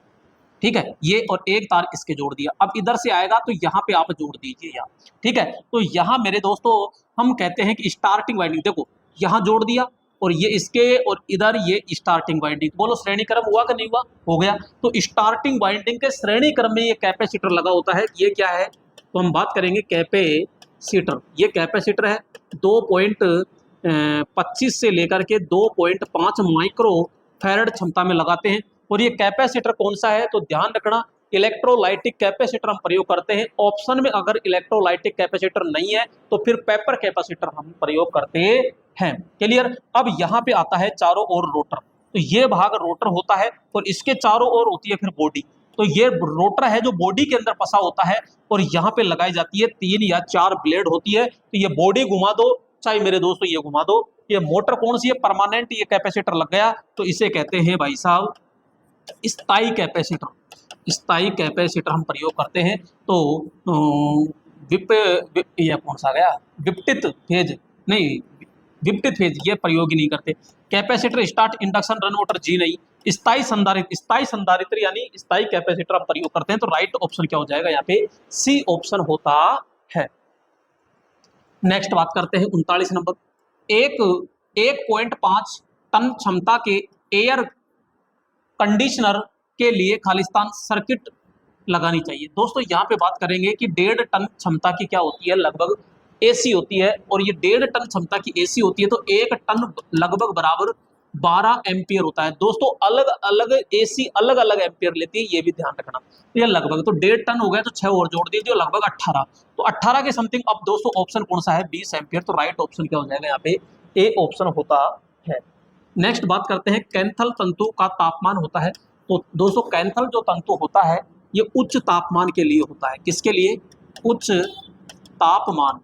ठीक है, ये और एक तार इसके जोड़ दिया। अब इधर से आएगा तो यहाँ पे आप जोड़ दीजिए यहाँ, ठीक है। तो यहाँ मेरे दोस्तों हम कहते हैं कि स्टार्टिंग वाइंडिंग, देखो यहाँ जोड़ दिया और ये इसके और इधर ये स्टार्टिंग वाइंडिंग, बोलो श्रेणी क्रम हुआ कि नहीं हुआ, हो गया। तो स्टार्टिंग वाइंडिंग के श्रेणी क्रम में ये कैपेसिटर लगा होता है। ये क्या है, तो हम बात करेंगे कैपेसिटर। ये कैपेसिटर है 2.25 से लेकर के 2.5 माइक्रो फैरड क्षमता में लगाते हैं। और ये कैपेसिटर कौन सा है, तो ध्यान रखना इलेक्ट्रोलाइटिक कैपेसिटर हम प्रयोग करते हैं। ऑप्शन में अगर इलेक्ट्रोलाइटिक कैपेसिटर नहीं है तो फिर पेपर कैपेसिटर हम प्रयोग करते हैं। क्लियर। अब यहाँ पे आता है चारों ओर रोटर। तो ये भाग रोटर होता है और इसके चारों ओर होती है फिर बॉडी। तो ये रोटर है जो बॉडी के अंदर फंसा होता है और यहाँ पे लगाई जाती है 3 या 4 ब्लेड होती है। तो ये बॉडी घुमा दो चाहे मेरे दोस्तों ये घुमा दो। ये मोटर कौन सी है, परमानेंट, ये कैपेसिटर लग गया तो इसे कहते हैं भाई साहब स्थायी कैपेसिटर। स्थायी कैपेसिटर हम प्रयोग करते हैं। तो ये कौन सा गया, विपरीत फेज नहीं, विपरीत फेज ये प्रयोग ही नहीं करते। Capacitor start induction run motor जी नहीं, स्थायी संधारित्र यानी स्थायी कैपेसिटर हम प्रयोग करते हैं। तो राइट ऑप्शन क्या हो जाएगा यहाँ पे, सी ऑप्शन होता है। नेक्स्ट बात करते हैं 39 नंबर। 1.5 टन क्षमता के एयर कंडीशनर के लिए खालिस्तान सर्किट लगानी चाहिए। दोस्तों यहाँ पे बात करेंगे कि 1.5 टन क्षमता की क्या होती है, लगभग एसी होती है। और ये 1.5 टन क्षमता की एसी होती है तो 1 टन लगभग बराबर 12 एम्पियर होता है। दोस्तों अलग अलग एसी अलग अलग एम्पियर लेती है, ये भी ध्यान रखना। तो ये लगभग, तो 1.5 टन हो गया तो 6 और जोड़ दीजिए, लगभग 18। तो 18 के समथिंग। अब दोस्तों ऑप्शन कौन सा है, 20 एम्पियर। तो राइट ऑप्शन क्या हो जाएगा यहाँ पे, ए ऑप्शन होता है। नेक्स्ट बात करते हैं कैंथल तंतु का तापमान होता है। तो दोस्तों कैंथल जो तंतु होता है ये उच्च तापमान के लिए होता है। किसके लिए, उच्च तापमान।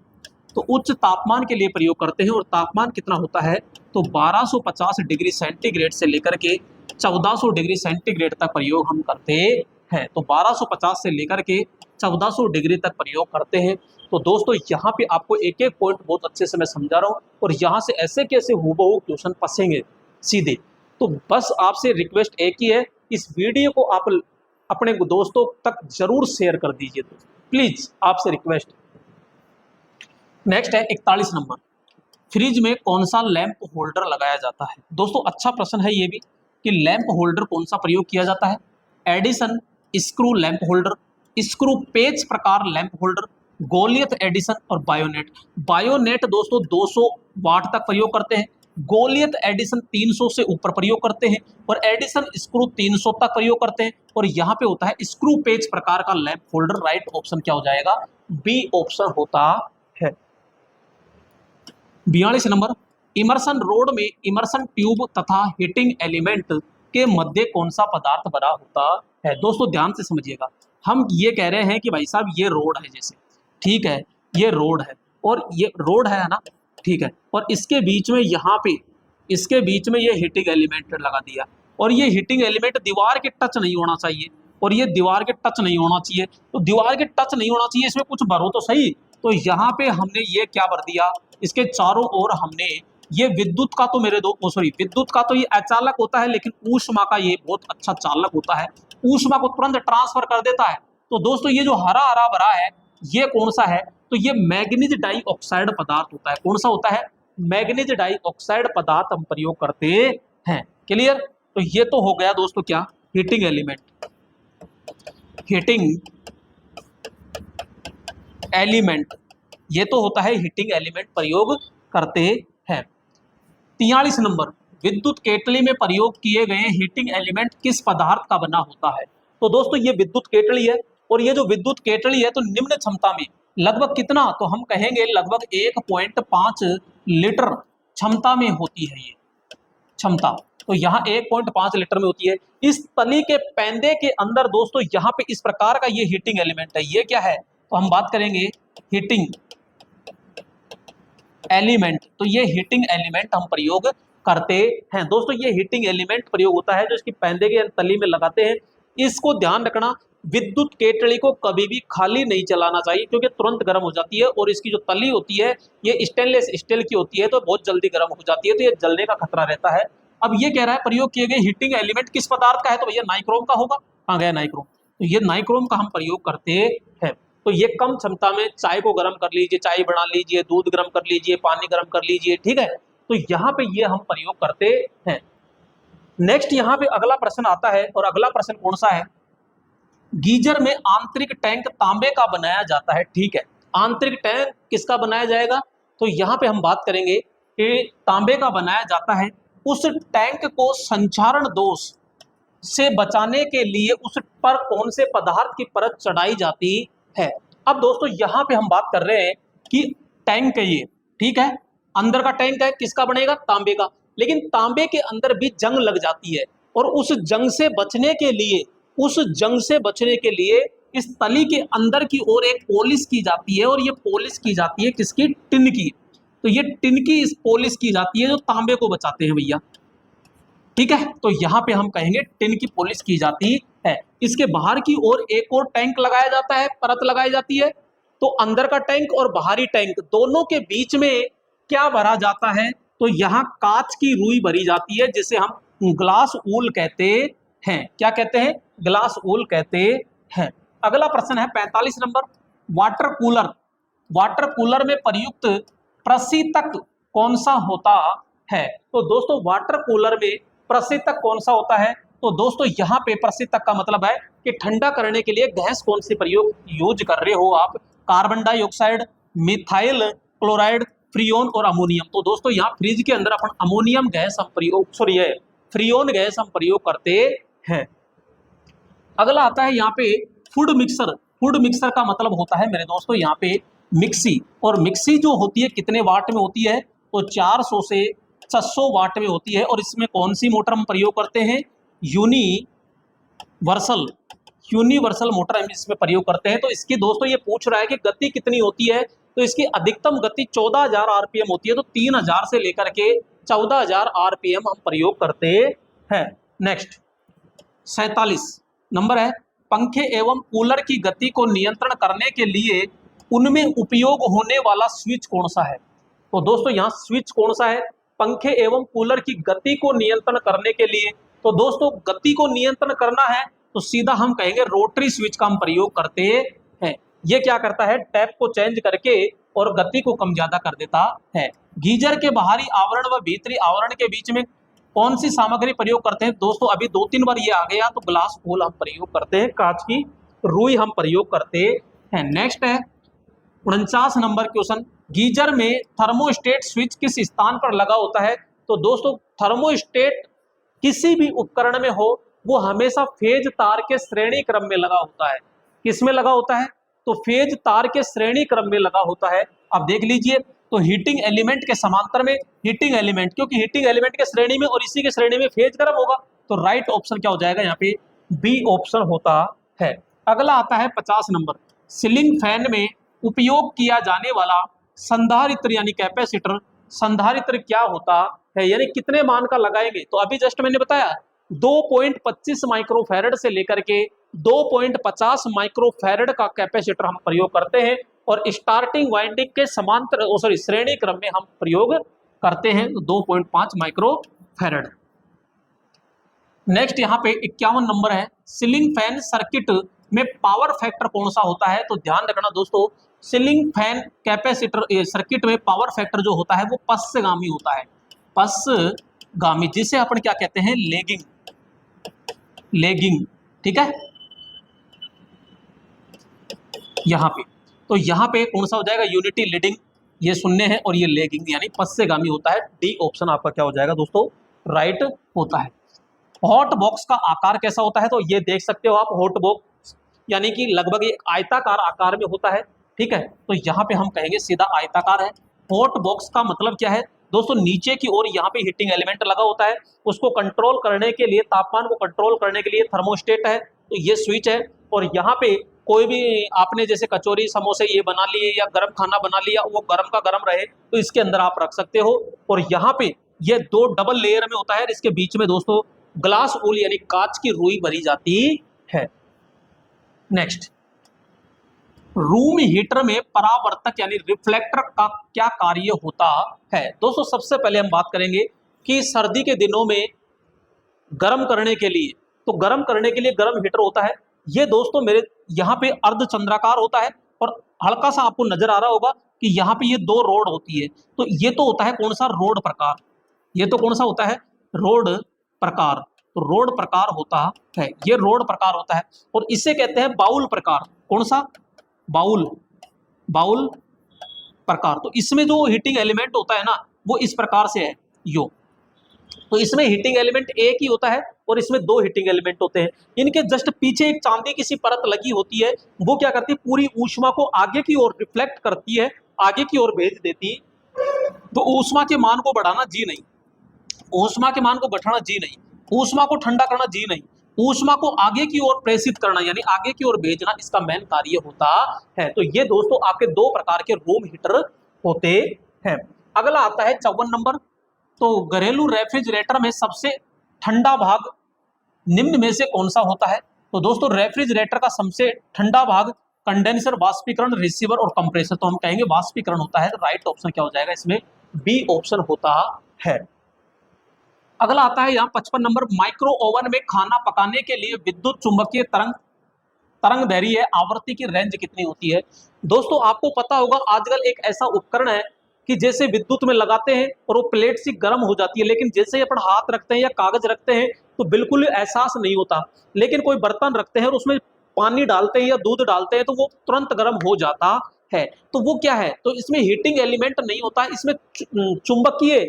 तो उच्च तापमान के लिए प्रयोग करते हैं। और तापमान कितना होता है, तो 1250 डिग्री सेंटीग्रेड से लेकर के 1400 डिग्री सेंटीग्रेड तक प्रयोग हम करते हैं। तो 1250 से लेकर के 1400 डिग्री तक प्रयोग करते हैं। तो दोस्तों यहाँ पे आपको एक एक पॉइंट बहुत अच्छे से मैं समझा रहा हूँ और यहाँ से ऐसे कैसे हूबहू क्वेश्चन फंसेंगे सीधे। तो बस आपसे रिक्वेस्ट एक ही है, इस वीडियो को आप अपने दोस्तों तक जरूर शेयर कर दीजिए, दोस्तों प्लीज आपसे रिक्वेस्ट। नेक्स्ट है 41 नंबर। फ्रिज में कौन सा लैंप होल्डर लगाया जाता है। दोस्तों अच्छा प्रश्न है ये भी कि लैंप होल्डर कौन सा प्रयोग किया जाता है। Edison screw lamp holder, screw पेच प्रकार लैंप होल्डर, गोलियत एडिसन और बायोनेट। बायोनेट दोस्तों 200 वाट तक प्रयोग करते हैं, गोलियत एडिसन 300 से ऊपर प्रयोग करते हैं और एडिसन स्क्रू 300 तक प्रयोग करते हैं। और यहाँ पे होता है स्क्रू पेच प्रकार का लैंप होल्डर। राइट ऑप्शन क्या हो जाएगा, बी ऑप्शन होता है। 42 नंबर। इमर्सन रोड में इमर्सन ट्यूब तथा हीटिंग एलिमेंट के मध्य कौन सा पदार्थ बना होता है। दोस्तों ध्यान से समझिएगा, हम ये कह रहे हैं कि भाई साहब ये रोड है, जैसे ठीक है ये रोड है और ये रोड है ना, ठीक है, और इसके बीच में यहाँ पे इसके बीच में ये हीटिंग एलिमेंट लगा दिया और ये हीटिंग एलिमेंट दीवार के टच नहीं होना चाहिए और ये दीवार के टच नहीं होना चाहिए। तो दीवार के टच नहीं होना चाहिए, इसमें कुछ भरो तो सही। तो यहाँ पे हमने ये क्या भर दिया, इसके चारों ओर हमने ये विद्युत का, तो मेरे विद्युत का तो ये अचालक होता है, लेकिन ऊष्मा का ये बहुत अच्छा चालक होता है, ऊष्मा को तुरंत ट्रांसफर कर देता है। तो दोस्तों ये जो हरा हरा भरा है ये कौन सा है, तो ये मैग्नीज डाइऑक्साइड पदार्थ होता है। कौन सा होता है, मैग्नीज डाइऑक्साइड पदार्थ हम प्रयोग करते हैं। क्लियर। तो ये तो हो गया दोस्तों क्या, हीटिंग एलिमेंट। हीटिंग एलिमेंट ये तो होता है हीटिंग एलिमेंट प्रयोग करते हैं। 43 नंबर, विद्युत केतली में प्रयोग किए गए हीटिंग एलिमेंट किस पदार्थ का बना होता है? तो दोस्तों ये विद्युत केतली है, और ये जो विद्युत केतली है तो निम्न क्षमता में लगभग कितना, तो हम कहेंगे लगभग 1.5 लीटर क्षमता में होती है ये क्षमता। तो यहाँ 1.5 लीटर में होती है। इस तली के पैंदे के अंदर दोस्तों यहाँ पे इस प्रकार का ये हीटिंग एलिमेंट है। ये क्या है, तो हम बात करेंगे हीटिंग एलिमेंट। तो ये हीटिंग एलिमेंट हम प्रयोग करते हैं दोस्तों। ये हीटिंग एलिमेंट प्रयोग होता है जो इसकी पैंदे के तली में लगाते हैं। इसको ध्यान रखना, विद्युत केतली को कभी भी खाली नहीं चलाना चाहिए, क्योंकि तुरंत गर्म हो जाती है, और इसकी जो तली होती है ये स्टेनलेस स्टील की होती है, तो बहुत जल्दी गर्म हो जाती है, तो ये जलने का खतरा रहता है। अब ये कह रहा है प्रयोग किए गए हीटिंग एलिमेंट किस पदार्थ का है, तो भैया नाइक्रोम का होगा। कहाँ गया नाइक्रोम, तो ये नाइक्रोम का हम प्रयोग करते हैं। तो ये कम क्षमता में चाय को गर्म कर लीजिए, चाय बना लीजिए, दूध गर्म कर लीजिए, पानी गर्म कर लीजिए, ठीक है। तो यहाँ पे ये हम प्रयोग करते हैं। नेक्स्ट यहाँ पे अगला प्रश्न आता है, और अगला प्रश्न कौन सा है, गीजर में आंतरिक टैंक तांबे का बनाया जाता है, ठीक है। आंतरिक टैंक किसका बनाया जाएगा, तो यहाँ पे हम बात करेंगे कि तांबे का बनाया जाता है। उस टैंक को संचारण दोष से बचाने के लिए उस पर कौन से पदार्थ की परत चढ़ाई जाती है। अब दोस्तों यहाँ पे हम बात कर रहे हैं कि टैंक है ये, ठीक है, अंदर का टैंक है, किसका बनेगा, तांबे का। लेकिन तांबे के अंदर भी जंग लग जाती है, और उस जंग से बचने के लिए इस तली के अंदर की ओर एक पॉलिश की जाती है, और ये पॉलिश की जाती है किसकी, टिन की। तो ये टिन की इस पॉलिश की जाती है जो तांबे को बचाते हैं भैया, ठीक है। तो यहाँ पे हम कहेंगे टिन की पॉलिश की जाती है। इसके बाहर की ओर एक और टैंक लगाया जाता है, परत लगाई जाती है। तो अंदर का टैंक और बाहरी टैंक दोनों के बीच में क्या भरा जाता है, तो यहाँ कांच की रुई भरी जाती है, जिसे हम ग्लास वूल कहते हैं। क्या कहते हैं, ग्लास वूल कहते हैं। अगला प्रश्न है 45 number, water cooler. Water cooler में प्रयुक्त प्रशीतक कौन सा होता है। तो दोस्तों वाटर कूलर में प्रशीतक कौन सा होता है, तो दोस्तों यहाँ पे प्रशीतक का मतलब है कि ठंडा करने के लिए गैस कौन सी प्रयोग यूज कर रहे हो आप, carbon dioxide, methyl chloride, Freon और अमोनियम। तो दोस्तों यहाँ फ्रिज के अंदर अपन अमोनियम गैस हम प्रयोग फ्रियोन गैस हम प्रयोग करते हैं। अगला आता है यहाँ पे फूड मिक्सर। फूड मिक्सर का मतलब होता है मेरे दोस्तों यहाँ पे मिक्सी, और मिक्सी जो होती है कितने वाट में होती है, तो 400 से 600 वाट में होती है। और इसमें कौन सी मोटर हम प्रयोग करते हैं, यूनिवर्सल मोटर हम इसमें प्रयोग करते हैं। तो इसकी दोस्तों ये पूछ रहा है कि गति कितनी होती है, तो इसकी अधिकतम गति 14,000 आरपीएम होती है। तो 3,000 से लेकर के 14,000 आरपीएम हम प्रयोग करते हैं। नेक्स्ट 47 नंबर है, पंखे एवं कूलर की गति को नियंत्रण करने के लिए उनमें उपयोग होने वाला स्विच कौन सा है। तो दोस्तों यहाँ स्विच कौन सा है, पंखे एवं कूलर की गति को नियंत्रण करने के लिए। तो दोस्तों गति को नियंत्रण करना है तो सीधा हम कहेंगे रोटरी स्विच का हम प्रयोग करते हैं। ये क्या करता है, टैप को चेंज करके और गति को कम ज्यादा कर देता है। गीजर के बाहरी आवरण व भीतरी आवरण के बीच में कौन सी सामग्री प्रयोग करते हैं, दोस्तों अभी 2-3 बार ये आ गया, तो ग्लास वूल हम प्रयोग करते हैं, कांच की रुई हम प्रयोग करते हैं। नेक्स्ट है 49 नंबर क्वेश्चन, गीजर में थर्मोस्टेट स्विच किस स्थान पर लगा होता है। तो दोस्तों थर्मोस्टेट किसी भी उपकरण में हो वो हमेशा फेज तार के श्रेणी क्रम में लगा होता है। किस में लगा होता है, तो फेज तार के श्रेणी क्रम में लगा होता है। अब देख लीजिए, तो हीटिंग एलिमेंट के समांतर में हीटिंग एलिमेंट, क्योंकि हीटिंग एलिमेंट के श्रेणी में और इसी के श्रेणी में फेज क्रम होगा, तो राइट ऑप्शन क्या हो जाएगा यहाँ पे, बी ऑप्शन होता है। अगला आता है 50 नंबर, सीलिंग फैन में उपयोग किया जाने वाला संधारित्र यानी कैपेसिटर, संधारित्र क्या होता है, यानी कितने मान का लगाएंगे। तो अभी जस्ट मैंने बताया 2.25 माइक्रोफैरड से लेकर के 2.50 माइक्रोफैरड का कैपेसिटर हम प्रयोग करते हैं, और स्टार्टिंग वाइंडिंग के समांतर श्रेणी क्रम में हम प्रयोग करते हैं 2.5 माइक्रोफैरड। नेक्स्ट यहाँ पे 51 नंबर है, सीलिंग फैन सर्किट में पावर फैक्टर कौन सा होता है। तो ध्यान रखना दोस्तों, सीलिंग फैन कैपेसिटर सर्किट में पावर फैक्टर जो होता है वो पश्चगामी होता है, पश्चगामी, जिसे अपन क्या कहते हैं, लेगिंग, ठीक है। यहाँ पे तो यहाँ पे कौन सा हो जाएगा, यूनिटी लीडिंग ये शून्य है और ये लेगिंग यानी पश्चगामी होता है। डी ऑप्शन आपका क्या हो जाएगा दोस्तों, राइट होता है। हॉट बॉक्स का आकार कैसा होता है, तो ये देख सकते हो आप, हॉट बॉक्स यानी कि लगभग एक आयताकार आकार में होता है, ठीक है। तो यहाँ पे हम कहेंगे सीधा आयताकार है। हॉट बॉक्स का मतलब क्या है दोस्तों, नीचे की ओर यहाँ पे हीटिंग एलिमेंट लगा होता है, उसको कंट्रोल करने के लिए, तापमान को कंट्रोल करने के लिए थर्मोस्टेट है, तो ये स्विच है। और यहाँ पे कोई भी आपने जैसे कचौरी समोसे ये बना लिए या गर्म खाना बना लिया, वो गर्म का गर्म रहे तो इसके अंदर आप रख सकते हो। और यहाँ पे ये दो डबल लेयर में होता है, इसके बीच में दोस्तों ग्लास वूल यानी कांच की रुई भरी जाती है। नेक्स्ट, रूम हीटर में परावर्तक यानी रिफ्लेक्टर का क्या कार्य होता है। दोस्तों सबसे पहले हम बात करेंगे कि सर्दी के दिनों में गर्म करने के लिए, तो गर्म करने के लिए गर्म हीटर होता है। ये दोस्तों मेरे यहाँ पे अर्धचंद्राकार होता है और हल्का सा आपको नजर आ रहा होगा कि यहाँ पे ये दो रोड होती है। तो ये तो होता है कौन सा, रोड प्रकार। ये तो कौन सा होता है, रोड प्रकार। तो रोड प्रकार होता है, ये रोड प्रकार होता है। और इसे कहते हैं बाउल प्रकार। कौन सा, बाउल, बाउल प्रकार। तो इसमें जो हीटिंग एलिमेंट होता है ना, वो इस प्रकार से है यो। तो इसमें हीटिंग एलिमेंट एक ही होता है और इसमें दो हीटिंग एलिमेंट होते हैं। इनके जस्ट पीछे एक चांदी की सी परत लगी होती है, वो क्या करती है, पूरी ऊष्मा को आगे की ओर रिफ्लेक्ट करती है, आगे की ओर भेज देती है। तो ऊष्मा के मान को बढ़ाना जी नहीं, ऊष्मा के मान को बढ़ाना जी नहीं, ऊष्मा को ठंडा करना जी नहीं, ऊष्मा को आगे की ओर प्रेषित करना यानी आगे की ओर भेजना, इसका मेन कार्य होता है। तो ये दोस्तों आपके दो प्रकार के रूम हीटर होते हैं। अगला आता है 54 नंबर। तो घरेलू रेफ्रिजरेटर में सबसे ठंडा भाग निम्न में से कौन सा होता है। तो दोस्तों रेफ्रिजरेटर का सबसे ठंडा भाग कंडेंसर, वाष्पीकरण, रिसीवर और कंप्रेसर। तो हम कहेंगे वाष्पीकरण होता है। राइट ऑप्शन क्या हो जाएगा इसमें, बी ऑप्शन होता है। अगला आता है यहाँ 55 नंबर। माइक्रो ओवन में खाना पकाने के लिए विद्युत चुंबकीय तरंग दैर्घ्य आवृत्ति की रेंज कितनी होती है। दोस्तों आपको पता होगा आजकल एक ऐसा उपकरण है कि जैसे विद्युत में लगाते हैं और वो प्लेट सी गर्म हो जाती है, लेकिन जैसे ही अपन हाथ रखते हैं या कागज रखते हैं तो बिल्कुल एहसास नहीं होता। लेकिन कोई बर्तन रखते हैं और उसमें पानी डालते हैं या दूध डालते हैं तो वो तुरंत गर्म हो जाता है। तो वो क्या है, तो इसमें हीटिंग एलिमेंट नहीं होता है, इसमें चुंबकीय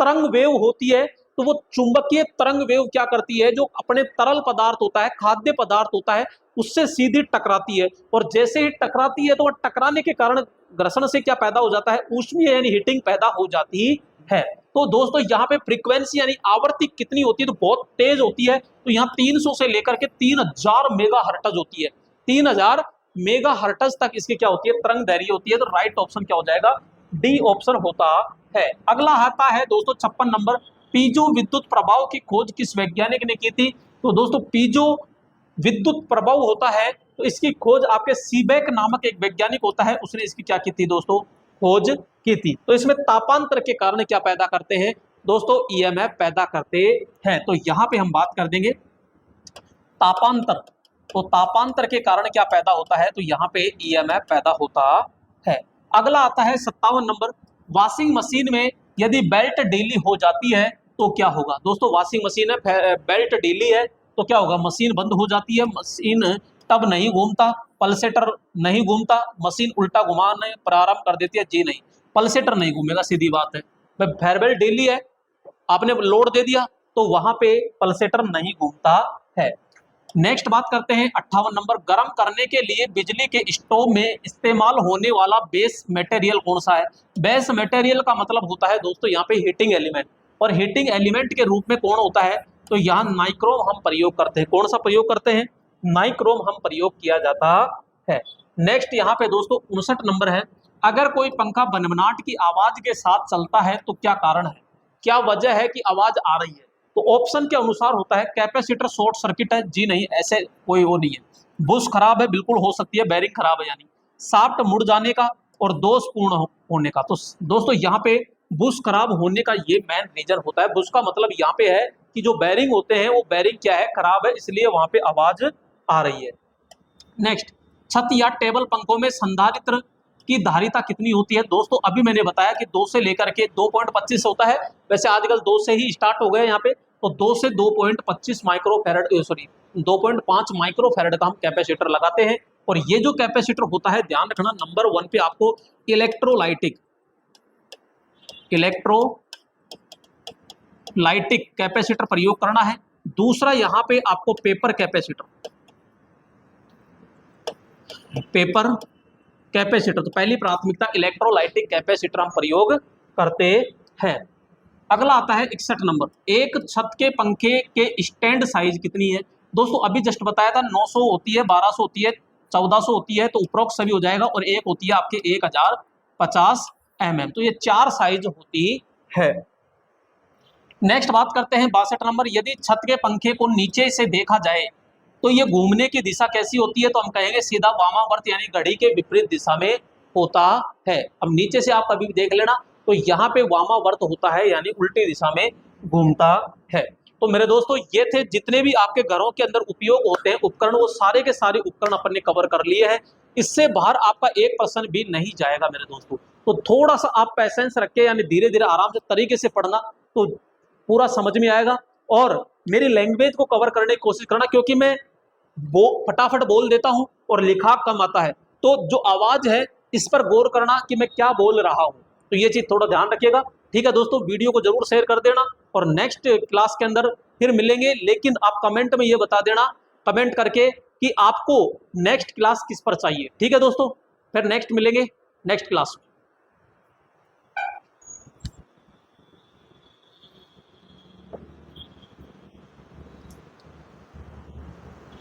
तरंग वेव होती है। तो वो चुंबकीय तरंग वेव क्या करती है, जो अपने तरल पदार्थ होता है, खाद्य पदार्थ होता है, उससे सीधी टकराती है। और जैसे ही टकराती है तो वह टकराने के कारण घर्षण से क्या पैदा हो जाता है, ऊष्मीय यानी हीटिंग पैदा हो जाती है। तो दोस्तों यहाँ पे फ्रीक्वेंसी यानी आवृत्ति कितनी होती है, तो बहुत तेज होती है। तो यहाँ 300 से लेकर के 3000 मेगा हर्ट्ज होती है, 3000 मेगा हर्ट्ज तक इसकी क्या होती है, तरंग दैर्घ्य होती है। तो राइट ऑप्शन क्या हो जाएगा, डी ऑप्शन होता है। अगला आता है दोस्तों 56 नंबर। पीजो विद्युत प्रभाव की खोज किस वैज्ञानिक ने की थी। तो दोस्तों पीजो विद्युत प्रभाव होता है, तो इसकी खोज आपके सीबेक नामक एक वैज्ञानिक होता है, उसने इसकी क्या की थी दोस्तों, खोज की थी। तो इसमें तापांतर के कारण क्या पैदा करते हैं दोस्तों, ईएमएफ पैदा करते हैं। तो यहाँ पे हम बात कर देंगे तापांतर। तो तापांतर के कारण क्या पैदा होता है, तो यहाँ पे ईएमएफ पैदा होता है। अगला आता है 57 नंबर। वॉशिंग मशीन में यदि बेल्ट ढीली हो जाती है तो क्या होगा। दोस्तों वॉशिंग मशीन है, बेल्ट ढीली है तो क्या होगा, मशीन बंद हो जाती है, मशीन तब नहीं घूमता, पल्सेटर नहीं घूमता, मशीन उल्टा घुमाने प्रारंभ कर देती है, जी नहीं, पल्सेटर नहीं घूमेगा, सीधी बात है। फेयर बेल्ट ढीली है, आपने लोड दे दिया तो वहां पे पल्सेटर नहीं घूमता है। नेक्स्ट बात करते हैं 58 नंबर। गर्म करने के लिए बिजली के स्टोव में इस्तेमाल होने वाला बेस मटेरियल कौन सा है। बेस मटेरियल का मतलब होता है दोस्तों यहाँ पे हीटिंग एलिमेंट, और हीटिंग एलिमेंट के रूप में कौन होता है, तो यहाँ नाइक्रोम हम प्रयोग करते हैं। कौन सा प्रयोग करते हैं, नाइक्रोम हम प्रयोग किया जाता है। नेक्स्ट यहाँ पे दोस्तों 59 नंबर है। अगर कोई पंखा बनबनाट की आवाज के साथ चलता है तो क्या कारण है, क्या वजह है कि आवाज आ रही है। तो ऑप्शन के अनुसार होता है कैपेसिटर शॉर्ट सर्किट है, जी नहीं, ऐसे कोई वो नहीं है। बुश खराब है, बिल्कुल हो सकती है, बेरिंग खराब है यानी शाफ्ट मुड़ जाने का और दोषपूर्ण होने का। तो दोस्तों यहाँ पे बुश खराब होने का ये मेन रीजन होता है। बुश का मतलब यहाँ पे है कि जो बेरिंग होते हैं वो बेरिंग क्या है, खराब है, इसलिए वहां पे आवाज आ रही है। नेक्स्ट, छत या टेबल पंखों में संधारित्र की धारिता कितनी होती है। दोस्तों अभी मैंने बताया कि 2 से लेकर के 2.25 होता है, वैसे आजकल 2 से ही स्टार्ट हो गए यहाँ पे। तो 2 से 2.25 माइक्रोफैरड, सॉरी 2.5 माइक्रोफैरड का हम कैपेसिटर लगाते हैं। और ये जो कैपेसिटर होता है, ध्यान रखना नंबर 1 पे आपको इलेक्ट्रोलाइटिक, इलेक्ट्रोलाइटिक कैपेसिटर प्रयोग करना है। दूसरा यहाँ पे आपको पेपर कैपेसिटर, तो पहली प्राथमिकता इलेक्ट्रोलाइटिक कैपेसिटर हम प्रयोग करते हैं। अगला आता है 61 नंबर, एक छत के पंखे के स्टैंड साइज कितनी है। दोस्तों अभी जस्ट बताया था 900 होती है, 1200 होती है, 1400 होती है, तो उपरोक्त सभी हो जाएगा, और एक होती है आपके 1050 mm, तो ये 4 साइज होती है। नेक्स्ट बात करते हैं 62 नंबर, यदि छत के पंखे को नीचे से देखा जाए तो ये घूमने की दिशा कैसी होती है, तो हम कहेंगे सीधा वामावर्त, यानी घड़ी के विपरीत दिशा में होता है। अब नीचे से आप कभी भी देख लेना, तो यहाँ पे वामावर्त होता है, यानी उल्टी दिशा में घूमता है। तो मेरे दोस्तों ये थे जितने भी आपके घरों के अंदर उपयोग होते हैं उपकरण, वो सारे के सारे उपकरण अपन ने कवर कर लिए हैं। इससे बाहर आपका 1% भी नहीं जाएगा मेरे दोस्तों। तो थोड़ा सा आप पैसेंस रख के, यानी धीरे धीरे आराम से तरीके से पढ़ना, तो पूरा समझ में आएगा। और मेरी लैंग्वेज को कवर करने की कोशिश करना, क्योंकि मैं फटाफट बोल देता हूं और लिखा कम आता है, तो जो आवाज है इस पर गौर करना कि मैं क्या बोल रहा हूं, तो ये चीज थोड़ा ध्यान रखिएगा। ठीक है दोस्तों, वीडियो को जरूर शेयर कर देना, और नेक्स्ट क्लास के अंदर फिर मिलेंगे। लेकिन आप कमेंट में ये बता देना, कमेंट करके, कि आपको नेक्स्ट क्लास किस पर चाहिए। ठीक है दोस्तों, फिर नेक्स्ट मिलेंगे नेक्स्ट क्लास में।